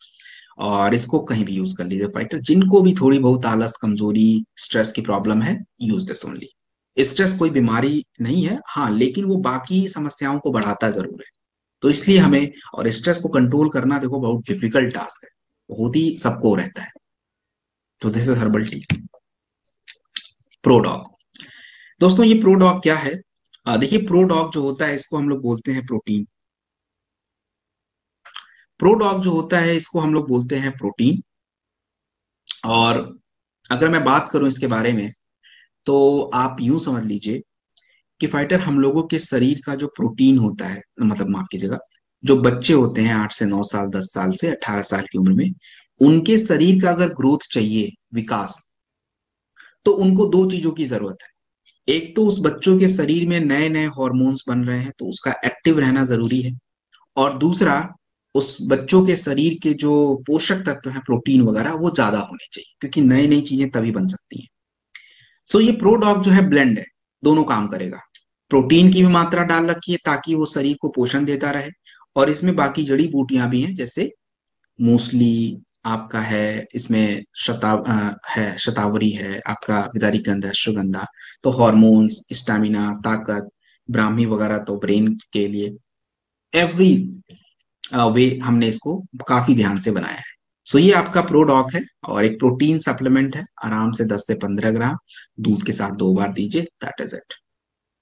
और इसको कहीं भी यूज कर लीजिए फाइटर। जिनको भी थोड़ी बहुत आलस, कमजोरी, स्ट्रेस की प्रॉब्लम है, यूज दिस ओनली। स्ट्रेस कोई बीमारी नहीं है, हाँ, लेकिन वो बाकी समस्याओं को बढ़ाता जरूर है। तो इसलिए हमें, और स्ट्रेस को कंट्रोल करना देखो बहुत डिफिकल्ट टास्क है, बहुत ही सबको रहता है। तो दिस इज हर्बल टी। प्रोडॉग। दोस्तों, ये प्रोडॉग क्या है। देखिए, प्रोडॉग जो होता है इसको हम लोग बोलते हैं प्रोटीन। प्रोडॉग जो होता है इसको हम लोग बोलते हैं प्रोटीन। और अगर मैं बात करूं इसके बारे में, तो आप यूं समझ लीजिए कि फाइटर, हम लोगों के शरीर का जो प्रोटीन होता है, मतलब माफ कीजिएगा, जो बच्चे होते हैं 8 से 9 साल, 10 साल से 18 साल की उम्र में, उनके शरीर का अगर ग्रोथ चाहिए, विकास, तो उनको दो चीजों की जरूरत है। एक तो उस बच्चों के शरीर में नए नए हॉर्मोन्स बन रहे हैं, तो उसका एक्टिव रहना जरूरी है। और दूसरा, उस बच्चों के शरीर के जो पोषक तत्व हैं, प्रोटीन वगैरह, वो ज्यादा होने चाहिए, क्योंकि नई नई चीजें तभी बन सकती हैं। सो ये प्रोडॉग जो है ब्लेंड है, दोनों काम करेगा। प्रोटीन की भी मात्रा डाल रखी है ताकि वो शरीर को पोषण देता रहे, और इसमें बाकी जड़ी बूटियां भी हैं, जैसे मूसली आपका है, इसमें है, शतावरी है आपका, विदारी कंद है, अश्वगंधा। तो हॉर्मोन्स, स्टैमिना, ताकत, ब्राह्मी वगैरह, तो ब्रेन के लिए एवरी वे हमने इसको काफी ध्यान से बनाया है। सो ये आपका प्रोडॉक है, और एक प्रोटीन सप्लीमेंट है, आराम से 10 से 15 ग्राम दूध के साथ 2 बार दीजिए, that is it.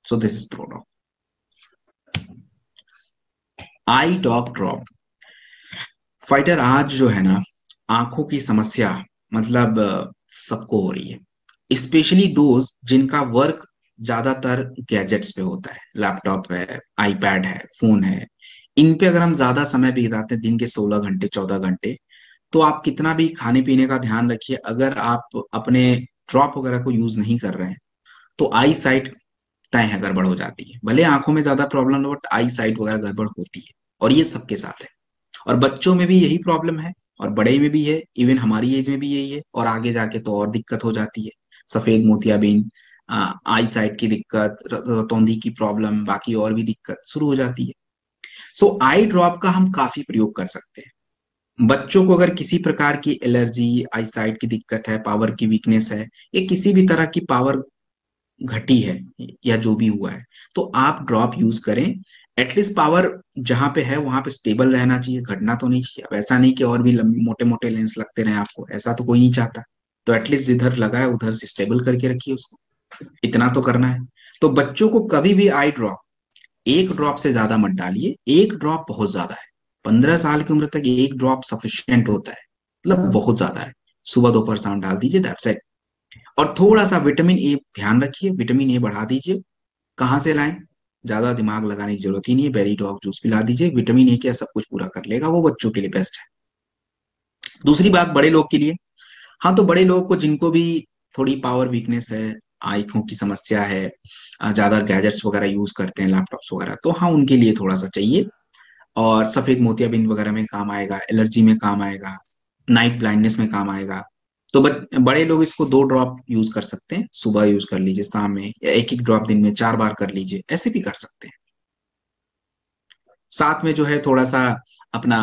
So this is प्रोडॉक। आई डॉग ड्रॉप। फाइटर, आज जो है ना, आंखों की समस्या, मतलब सबको हो रही है, स्पेशली दोज जिनका वर्क ज्यादातर गैजेट्स पे होता है, लैपटॉप है, आईपैड है, फोन है। इन पे अगर हम ज्यादा समय बिताते हैं, दिन के 16 घंटे, 14 घंटे, तो आप कितना भी खाने पीने का ध्यान रखिए, अगर आप अपने ड्रॉप वगैरह को यूज नहीं कर रहे हैं, तो आई साइट तय है गड़बड़ हो जाती है। भले आंखों में ज्यादा प्रॉब्लम हो, बट आई साइट वगैरह गड़बड़ होती है, और ये सबके साथ है। और बच्चों में भी यही प्रॉब्लम है, और बड़े में भी है, इवन हमारी एज में भी यही है, और आगे जाके तो और दिक्कत हो जाती है। सफेद मोतियाबिंद, आई साइट की दिक्कत, रतौंधी की प्रॉब्लम, बाकी और भी दिक्कत शुरू हो जाती है। सो आई ड्रॉप का हम काफी प्रयोग कर सकते हैं। बच्चों को अगर किसी प्रकार की एलर्जी, आई साइट की दिक्कत है, पावर की वीकनेस है, या किसी भी तरह की पावर घटी है, या जो भी हुआ है, तो आप ड्रॉप यूज करें। एटलीस्ट पावर जहां पे है वहां पे स्टेबल रहना चाहिए, घटना तो नहीं चाहिए। अब ऐसा नहीं कि और भी मोटे मोटे लेंस लगते रहे आपको, ऐसा तो कोई नहीं चाहता। तो एटलीस्ट जिधर लगा है उधर से स्टेबल करके रखिए उसको, इतना तो करना है। तो बच्चों को कभी भी आई ड्रॉप एक ड्रॉप से ज्यादा मत डालिए, एक ड्रॉप बहुत ज्यादा है। 15 साल की उम्र तक एक ड्रॉप सफिशियंट होता है, मतलब बहुत ज्यादा है। सुबह दोपहर शाम डाल दीजिए, दैट्स इट। और थोड़ा सा विटामिन ए ध्यान रखिए, विटामिन ए बढ़ा दीजिए। कहाँ से लाएं? ज्यादा दिमाग लगाने की जरूरत ही नहीं है, बेरी डॉग जूस पिला दीजिए, विटामिन ए क्या सब कुछ पूरा कर लेगा, वो बच्चों के लिए बेस्ट है। दूसरी बात बड़े लोग के लिए। हाँ, तो बड़े लोगों को जिनको भी थोड़ी पावर वीकनेस है, आंखों की समस्या है, ज्यादा गैजेट्स वगैरह यूज करते हैं, लैपटॉप्स वगैरह, तो हाँ उनके लिए थोड़ा सा चाहिए। और सफेद मोतियाबिंद वगैरह में काम आएगा, एलर्जी में काम आएगा, नाइट ब्लाइंडनेस में काम आएगा। तो बड़े लोग इसको 2 ड्रॉप यूज कर सकते हैं, सुबह यूज कर लीजिए, शाम में, या एक एक ड्रॉप दिन में 4 बार कर लीजिए, ऐसे भी कर सकते हैं। साथ में जो है थोड़ा सा अपना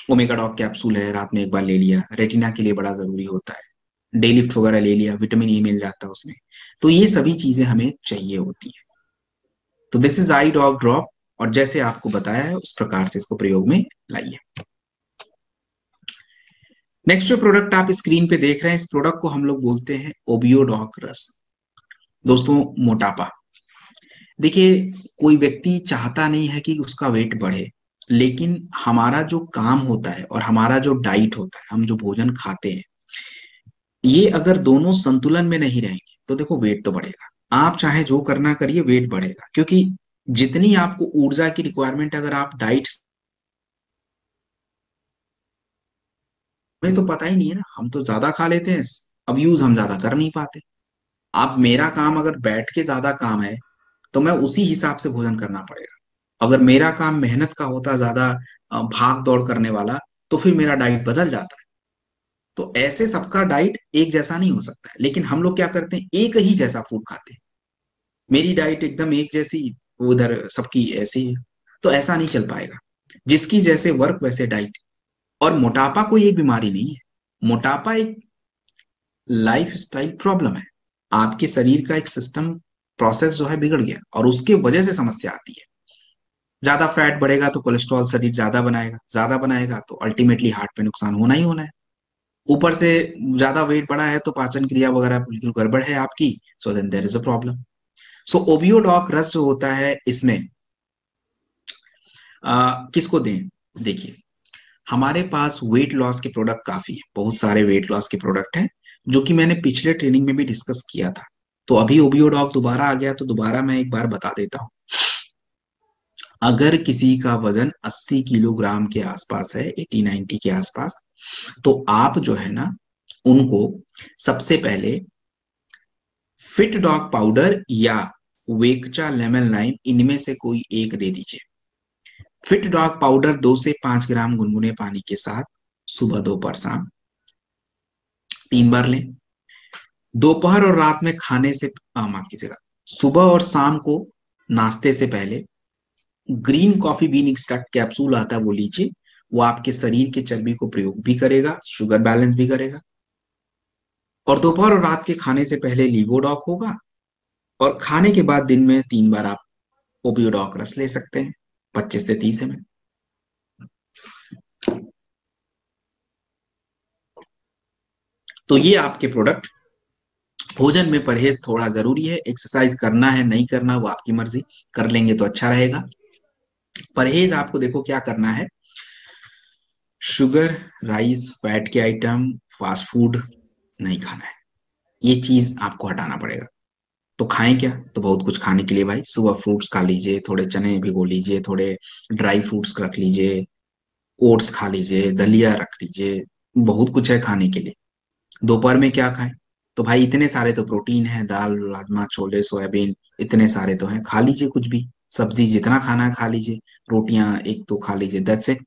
ओमेगा डॉग कैप्सूल है, रात में एक बार ले लिया, रेटिना के लिए बड़ा जरूरी होता है। डे लिफ्ट वगैरह ले लिया, विटामिन ई मिल जाता है उसमें। तो ये सभी चीजें हमें चाहिए होती है। तो दिस इज आई डॉग ड्रॉप, और जैसे आपको बताया है उस प्रकार से इसको प्रयोग में लाइए। नेक्स्ट जो प्रोडक्ट आप स्क्रीन पे देख रहे हैं, इस प्रोडक्ट को हम लोग बोलते हैं ओबियोडॉक रस। दोस्तों, मोटापा, देखिए, कोई व्यक्ति चाहता नहीं है कि उसका वेट बढ़े, लेकिन हमारा जो काम होता है और हमारा जो डाइट होता है, हम जो भोजन खाते हैं, ये अगर दोनों संतुलन में नहीं रहेंगे तो देखो वेट तो बढ़ेगा। आप चाहे जो करना करिए, वेट बढ़ेगा, क्योंकि जितनी आपको ऊर्जा की रिक्वायरमेंट, अगर आप डाइट, हमें तो पता ही नहीं है ना, हम तो ज्यादा खा लेते हैं, अब यूज हम ज्यादा कर नहीं पाते। अब मेरा काम अगर बैठ के ज्यादा काम है, तो मैं उसी हिसाब से भोजन करना पड़ेगा। अगर मेरा काम मेहनत का होता ज्यादा, भाग दौड़ करने वाला, तो फिर मेरा डाइट बदल जाता है। तो ऐसे सबका डाइट एक जैसा नहीं हो सकता है, लेकिन हम लोग क्या करते हैं, एक ही जैसा फूड खाते हैं। मेरी डाइट एकदम एक जैसी, उधर सबकी ऐसी है, तो ऐसा नहीं चल पाएगा। जिसकी जैसे वर्क वैसे डाइट। और मोटापा कोई एक बीमारी नहीं है, मोटापा एक लाइफ स्टाइल प्रॉब्लम है। आपके शरीर का एक सिस्टम, प्रोसेस जो है बिगड़ गया, और उसके वजह से समस्या आती है। ज्यादा फैट बढ़ेगा तो कोलेस्ट्रॉल शरीर ज्यादा बनाएगा, ज्यादा बनाएगा तो अल्टीमेटली हार्ट पे नुकसान होना ही होना है। ऊपर से ज्यादा वेट बढ़ा है तो पाचन क्रिया वगैरह बिल्कुल गड़बड़ है आपकी, so then there is a problem. So ओबियोडॉक रस जो होता है इसमें किसको दें? देखिए, हमारे पास वेट लॉस के प्रोडक्ट काफी है, बहुत सारे वेट लॉस के प्रोडक्ट हैं, जो कि मैंने पिछले ट्रेनिंग में भी डिस्कस किया था। तो अभी ओबियोडॉक दोबारा आ गया, तो दोबारा मैं एक बार बता देता हूँ। अगर किसी का वजन 80 किलोग्राम के आसपास है, 80-90 के आसपास, तो आप जो है ना, उनको सबसे पहले फिट डॉग पाउडर या वेकचा लेमन लाइम, इनमें से कोई एक दे दीजिए। फिट डॉग पाउडर 2 से 5 ग्राम गुनगुने पानी के साथ सुबह दोपहर शाम 3 बार लें। दोपहर और रात में खाने से, माफ कीजिएगा, सुबह और शाम को नाश्ते से पहले green coffee bean extract capsule आता है, वो लीजिए। वो आपके शरीर के चर्बी को प्रयोग भी करेगा, शुगर बैलेंस भी करेगा। और दोपहर और रात के खाने से पहले लीवोडॉक होगा। और खाने के बाद दिन में 3 बार आप ओपियोडॉक रस ले सकते हैं, 25 से 30 ml। तो ये आपके प्रोडक्ट। भोजन में परहेज थोड़ा जरूरी है, एक्सरसाइज करना है नहीं करना वो आपकी मर्जी, कर लेंगे तो अच्छा रहेगा। परहेज आपको देखो क्या करना है, शुगर, राइस, फैट के आइटम, फास्ट फूड नहीं खाना है। ये चीज आपको हटाना पड़ेगा। तो खाएं क्या? तो बहुत कुछ खाने के लिए भाई, सुबह फ्रूट्स खा लीजिए, थोड़े चने भिगो लीजिए, थोड़े ड्राई फ्रूट्स रख लीजिए, ओट्स खा लीजिए, दलिया रख लीजिए, बहुत कुछ है खाने के लिए। दोपहर में क्या खाएं? तो भाई इतने सारे तो प्रोटीन है, दाल, राजमा, छोले, सोयाबीन, इतने सारे तो हैं, खा लीजिए कुछ भी। सब्जी जितना खाना है खा लीजिए, रोटियां एक तो खा लीजिए, दैट्स इट।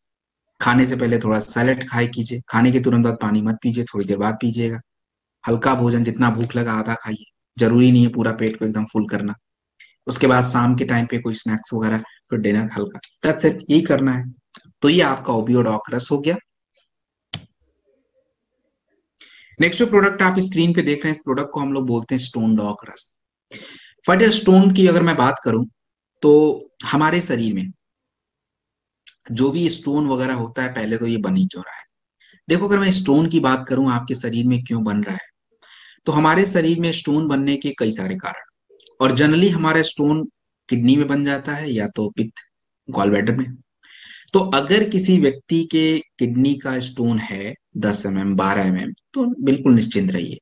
खाने से पहले थोड़ा सैलेड खाए कीजिए, खाने के तुरंत बाद पानी मत पीजिए, थोड़ी देर बाद पीजिएगा। हल्का भोजन, जितना भूख लगा आधा खाइए, जरूरी नहीं है पूरा पेट को एकदम फुल करना। उसके बाद शाम के टाइम पे कोई स्नैक्स वगैरह, फिर डिनर हल्का, दैट्स इट, यही करना है। तो ये आपका ओबियोडॉक रस हो गया। नेक्स्ट जो प्रोडक्ट आप स्क्रीन पे देख रहे हैं, इस प्रोडक्ट को हम लोग बोलते हैं स्टोन डॉक रस। फाइटर स्टोन की अगर मैं बात करूं तो हमारे शरीर में जो भी स्टोन वगैरह होता है, पहले तो ये बन ही क्यों रहा है। देखो, अगर मैं स्टोन की बात करूं आपके शरीर में क्यों बन रहा है, तो हमारे शरीर में स्टोन बनने के कई सारे कारण। और जनरली हमारा स्टोन किडनी में बन जाता है या तो पित्त, गॉल ब्लैडर में। तो अगर किसी व्यक्ति के किडनी का स्टोन है 10 mm 12 mm, तो बिल्कुल निश्चिंत रहिए।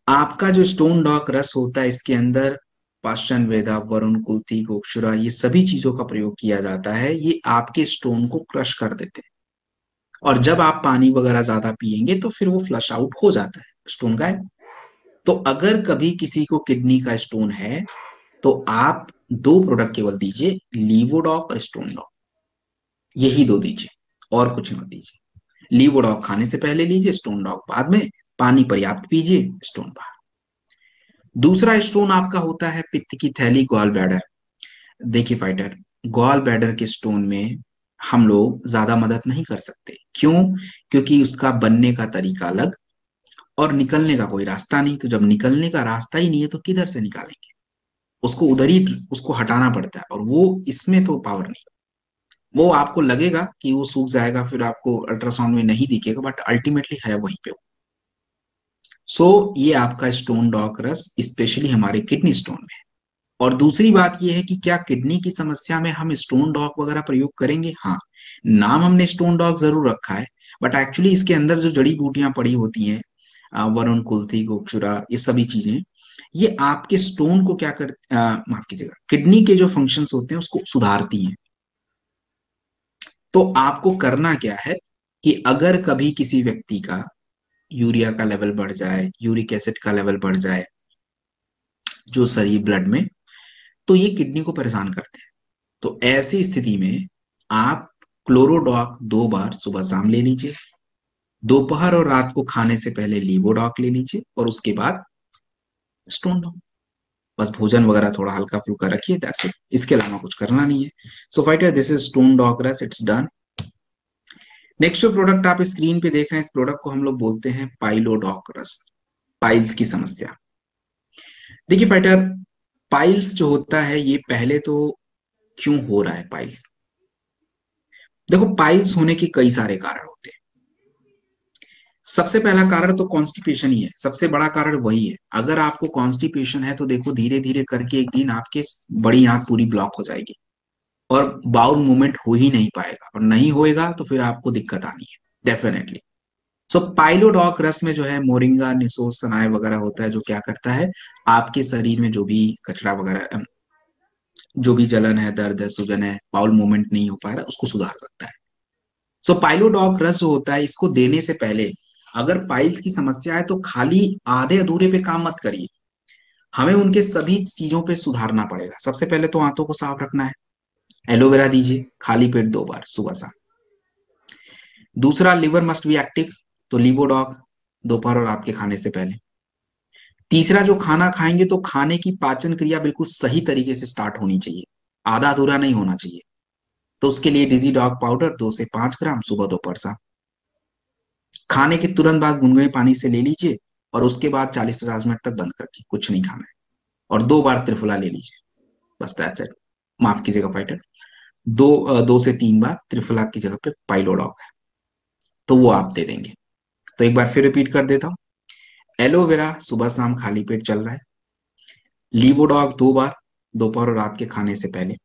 आपका जो स्टोन डॉक रस होता है, इसके अंदर पाषाण वेदा, वरुण, कुल्थी, गोक्षुरा, ये सभी चीजों का प्रयोग किया जाता है। ये आपके स्टोन को क्रश कर देते हैं। और जब आप पानी वगैरह ज्यादा पिएंगे तो फिर वो फ्लश आउट हो जाता है, स्टोन गायब। तो अगर कभी किसी को किडनी का स्टोन है तो आप दो प्रोडक्ट केवल दीजिए, लीवोडॉक और स्टोन डॉक, यही दो दीजिए, और कुछ मत दीजिए। लीवोडॉक खाने से पहले लीजिए, स्टोन डॉक बाद में। पानी पर्याप्त पीजिए, स्टोन बाहर। दूसरा स्टोन आपका होता है पित्त की थैली, गॉल ब्लैडर। देखिए फाइटर, गॉल ब्लैडर के स्टोन में हम लोग ज्यादा मदद नहीं कर सकते। क्यों? क्योंकि उसका बनने का तरीका अलग और निकलने का कोई रास्ता नहीं। तो जब निकलने का रास्ता ही नहीं है तो किधर से निकालेंगे? उसको उधर ही उसको हटाना पड़ता है, और वो इसमें तो पावर नहीं। वो आपको लगेगा कि वो सूख जाएगा, फिर आपको अल्ट्रासाउंड में नहीं दिखेगा, बट अल्टीमेटली है वहीं पे। सो ये आपका स्टोन डॉक रस स्पेशली हमारे किडनी स्टोन में है। और दूसरी बात यह है कि क्या किडनी की समस्या में हम स्टोन डॉक वगैरह प्रयोग करेंगे? हाँ, नाम हमने स्टोन डॉक जरूर रखा है, बट एक्चुअली इसके अंदर जो जड़ी बूटियां पड़ी होती हैं, वरुण, कुल्थी, गोक्षुरा, ये सभी चीजें, ये आपके स्टोन को क्या कर माफ कीजिएगा, किडनी के जो फंक्शंस होते हैं उसको सुधारती हैं। तो आपको करना क्या है कि अगर कभी किसी व्यक्ति का यूरिया का लेवल बढ़ जाए, यूरिक एसिड का लेवल बढ़ जाए जो शरीर ब्लड में, तो ये किडनी को परेशान करते हैं। तो ऐसी स्थिति में आप क्लोरोडॉक 2 बार सुबह शाम ले लीजिए। दोपहर और रात को खाने से पहले लीवोडॉक ले लीजिए, और उसके बाद स्टोन डॉक। बस भोजन वगैरह थोड़ा हल्का फुल्का रखिए, दैट्स इट। इसके अलावा कुछ करना नहीं है। So fighter, this is stone डॉक रस, इट्स डन। नेक्स्ट जो प्रोडक्ट आप स्क्रीन पे देख रहे हैं, इस प्रोडक्ट को हम लोग बोलते हैं पाइलोडॉक रस। पाइल्स की समस्या। देखिए फाइटर, पाइल्स जो होता है ये पहले तो क्यों हो रहा है पाइल्स? देखो, पाइल्स होने के कई सारे कारण होते हैं। सबसे पहला कारण तो कॉन्स्टिपेशन ही है, सबसे बड़ा कारण वही है। अगर आपको कॉन्स्टिपेशन है तो देखो, धीरे धीरे करके एक दिन आपके बड़ी आंत पूरी ब्लॉक हो जाएगी और बाउल मूवमेंट हो ही नहीं पाएगा, और नहीं होएगा तो फिर आपको दिक्कत आनी है डेफिनेटली। सो पाइलोडॉक रस में जो है मोरिंगा, निसोस, सनाए वगैरह होता है, जो क्या करता है, आपके शरीर में जो भी कचरा वगैरह, जो भी जलन है, दर्द है, सूजन है, बाउल मूवमेंट नहीं हो पा रहा, उसको सुधार सकता है। सो पाइलोडॉक रस जो होता है, इसको देने से पहले अगर पाइल्स की समस्या है तो खाली आधे अधूरे पे काम मत करिए। हमें उनके सभी चीजों पे सुधारना पड़ेगा। सबसे पहले तो आंतों को साफ रखना है। एलोवेरा दीजिए खाली पेट 2 बार सुबह शाम। दूसरा, लिवर मस्ट बी एक्टिव, तो लिवोडॉक दोपहर और रात के खाने से पहले। तीसरा, जो खाना खाएंगे तो खाने की पाचन क्रिया बिल्कुल सही तरीके से स्टार्ट होनी चाहिए, आधा अधूरा नहीं होना चाहिए। तो उसके लिए डिजी डॉग पाउडर 2 से 5 ग्राम सुबह दोपहर शाम। खाने के तुरंत बाद गुनगुने पानी से ले लीजिए, और उसके बाद 40-50 मिनट तक बंद करके कुछ नहीं खाना है। और 2 बार त्रिफला ले लीजिए, बस दैट्स इट। माफ कीजिएगा फाइटर, 2 से 3 बार त्रिफला की जगह पे पाइलोडॉग है, तो वो आप दे देंगे। तो एक बार फिर रिपीट कर देता हूँ। एलोवेरा सुबह शाम खाली पेट चल रहा है। लीवोडॉग 2 बार दोपहर और रात के खाने से पहले।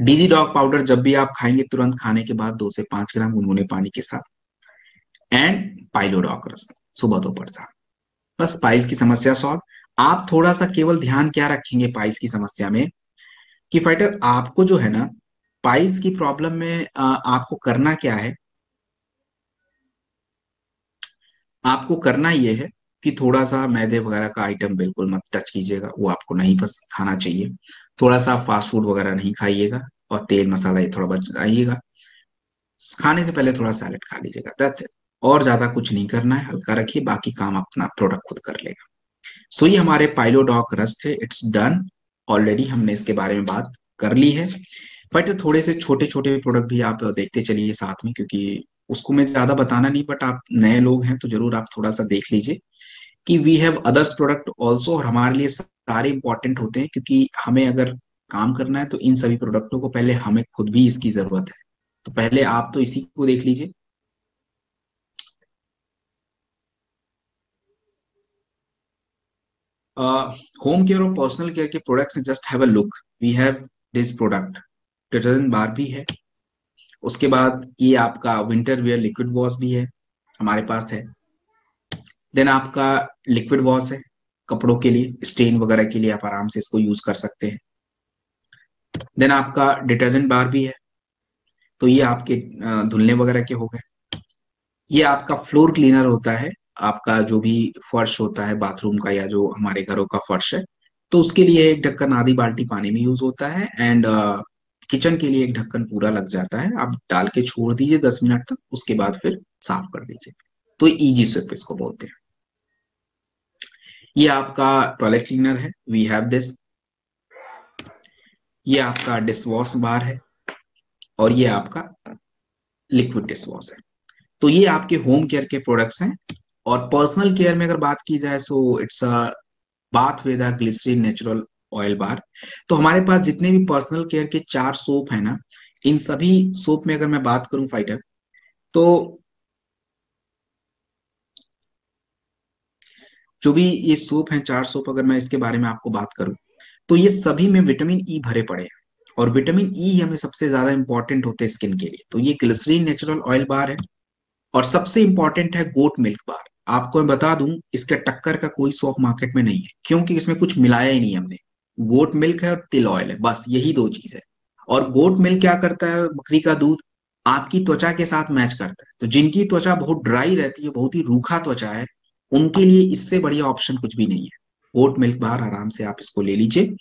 डीजी डॉग पाउडर जब भी आप खाएंगे तुरंत खाने के बाद 2 से 5 ग्राम गुनगुने पानी के साथ। एंड पाइलोडॉग रस सुबह दोपहर शाम। बस पाइल्स की समस्या सॉल्व। आप थोड़ा सा केवल ध्यान क्या रखेंगे पाइल्स की समस्या में, कि फाइटर आपको जो है ना, पाइल्स की प्रॉब्लम में आपको करना क्या है, आपको करना ये है कि थोड़ा सा मैदे वगैरह का आइटम बिल्कुल मत टच कीजिएगा, वो आपको नहीं बस खाना चाहिए। थोड़ा सा फास्ट फूड वगैरह नहीं खाइएगा, और तेल मसाला ये थोड़ा बचाइएगा। खाने से पहले थोड़ा सैलेड खा लीजिएगा, दैट्स इट। और ज्यादा कुछ नहीं करना है, हल्का रखिए, बाकी काम अपना प्रोडक्ट खुद कर लेगा। सो ये हमारे पाइलोडॉक रस थे, इट्स डन। ऑलरेडी हमने इसके बारे में बात कर ली है। बट थोड़े से छोटे छोटे प्रोडक्ट भी आप देखते चलिए साथ में, क्योंकि उसको मैं ज्यादा बताना नहीं, बट आप नए लोग हैं तो जरूर आप थोड़ा सा देख लीजिए कि we have others product also, और हमारे लिए सारे इंपॉर्टेंट होते हैं, क्योंकि हमें अगर काम करना है तो इन सभी प्रोडक्टों को पहले हमें खुद भी इसकी जरूरत है। तो पहले आप तो इसी को देख लीजिए। होम केयर और पर्सनल केयर के products, just have a look. We have this product, detergent bar भी है। उसके बाद ये आपका विंटर वेयर लिक्विड वॉश भी है, हमारे पास है। देन आपका लिक्विड वॉश है, कपड़ों के लिए स्टेन वगैरह के लिए आप आराम से इसको यूज कर सकते हैं। देन आपका डिटर्जेंट बार भी है, तो ये आपके धुलने वगैरह के हो गए। ये आपका फ्लोर क्लीनर होता है, आपका जो भी फर्श होता है बाथरूम का या जो हमारे घरों का फर्श है, तो उसके लिए एक ढक्कन आधी बाल्टी पानी में यूज होता है। एंड किचन के लिए एक ढक्कन पूरा लग जाता है, आप डाल के छोड़ दीजिए 10 मिनट तक, उसके बाद फिर साफ कर दीजिए। तो इजी स्विप इसको बोलते हैं। ये आपका टॉयलेट क्लीनर है, वी हैव दिस। ये आपका डिश वॉश बार है, और ये आपका लिक्विड डिश वॉश है। तो ये आपके होम केयर के प्रोडक्ट्स हैं। और पर्सनल केयर में अगर बात की जाए, so it's a bath with a glycerine natural oil bar. तो हमारे पास जितने भी पर्सनल केयर के 4 सोप है ना, इन सभी सोप में अगर मैं बात करूं फाइटर, तो जो भी ये सोप हैं 4 सोप, अगर मैं इसके बारे में आपको बात करूं, तो ये सभी में विटामिन ई भरे पड़े हैं। और विटामिन ई हमें सबसे ज्यादा इंपॉर्टेंट होते हैं स्किन के लिए। तो ये ग्लिसरीन नेचुरल ऑयल बार है। और सबसे इंपॉर्टेंट है गोट मिल्क बार। आपको मैं बता दूं, इसके टक्कर का कोई सोप मार्केट में नहीं है, क्योंकि इसमें कुछ मिलाया ही नहीं हमने। गोट मिल्क है और तिल ऑयल है, बस यही दो चीज है। और गोट मिल्क क्या करता है, बकरी का दूध आपकी त्वचा के साथ मैच करता है। तो जिनकी त्वचा बहुत ड्राई रहती है, बहुत ही रूखा त्वचा है, उनके लिए इससे बढ़िया ऑप्शन कुछ भी नहीं है। गोट मिल्क बार आराम से आप इसको ले लीजिए।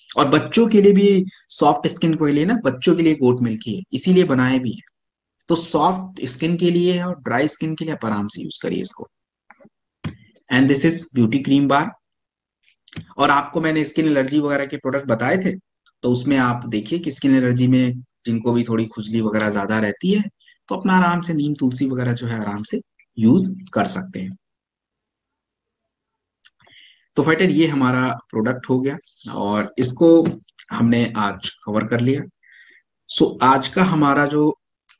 और बच्चों के लिए भी, सॉफ्ट स्किन के लिए ना, बच्चों के लिए गोट मिल्क ही है, इसीलिए बनाए भी है। तो सॉफ्ट स्किन के लिए है और ड्राई स्किन के लिए आप आराम से यूज करिए इसको। And this is beauty cream bar. और आपको मैंने स्किन एलर्जी वगैरह के प्रोडक्ट बताए थे, तो उसमें आप देखिए कि स्किन एलर्जी में जिनको भी थोड़ी खुजली वगैरह ज्यादा रहती है, तो अपना आराम से नीम तुलसी वगैरह जो है आराम से यूज कर सकते हैं। तो फाइटर ये हमारा प्रोडक्ट हो गया, और इसको हमने आज कवर कर लिया। सो आज का हमारा जो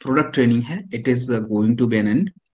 प्रोडक्ट ट्रेनिंग है, it is going to be an and.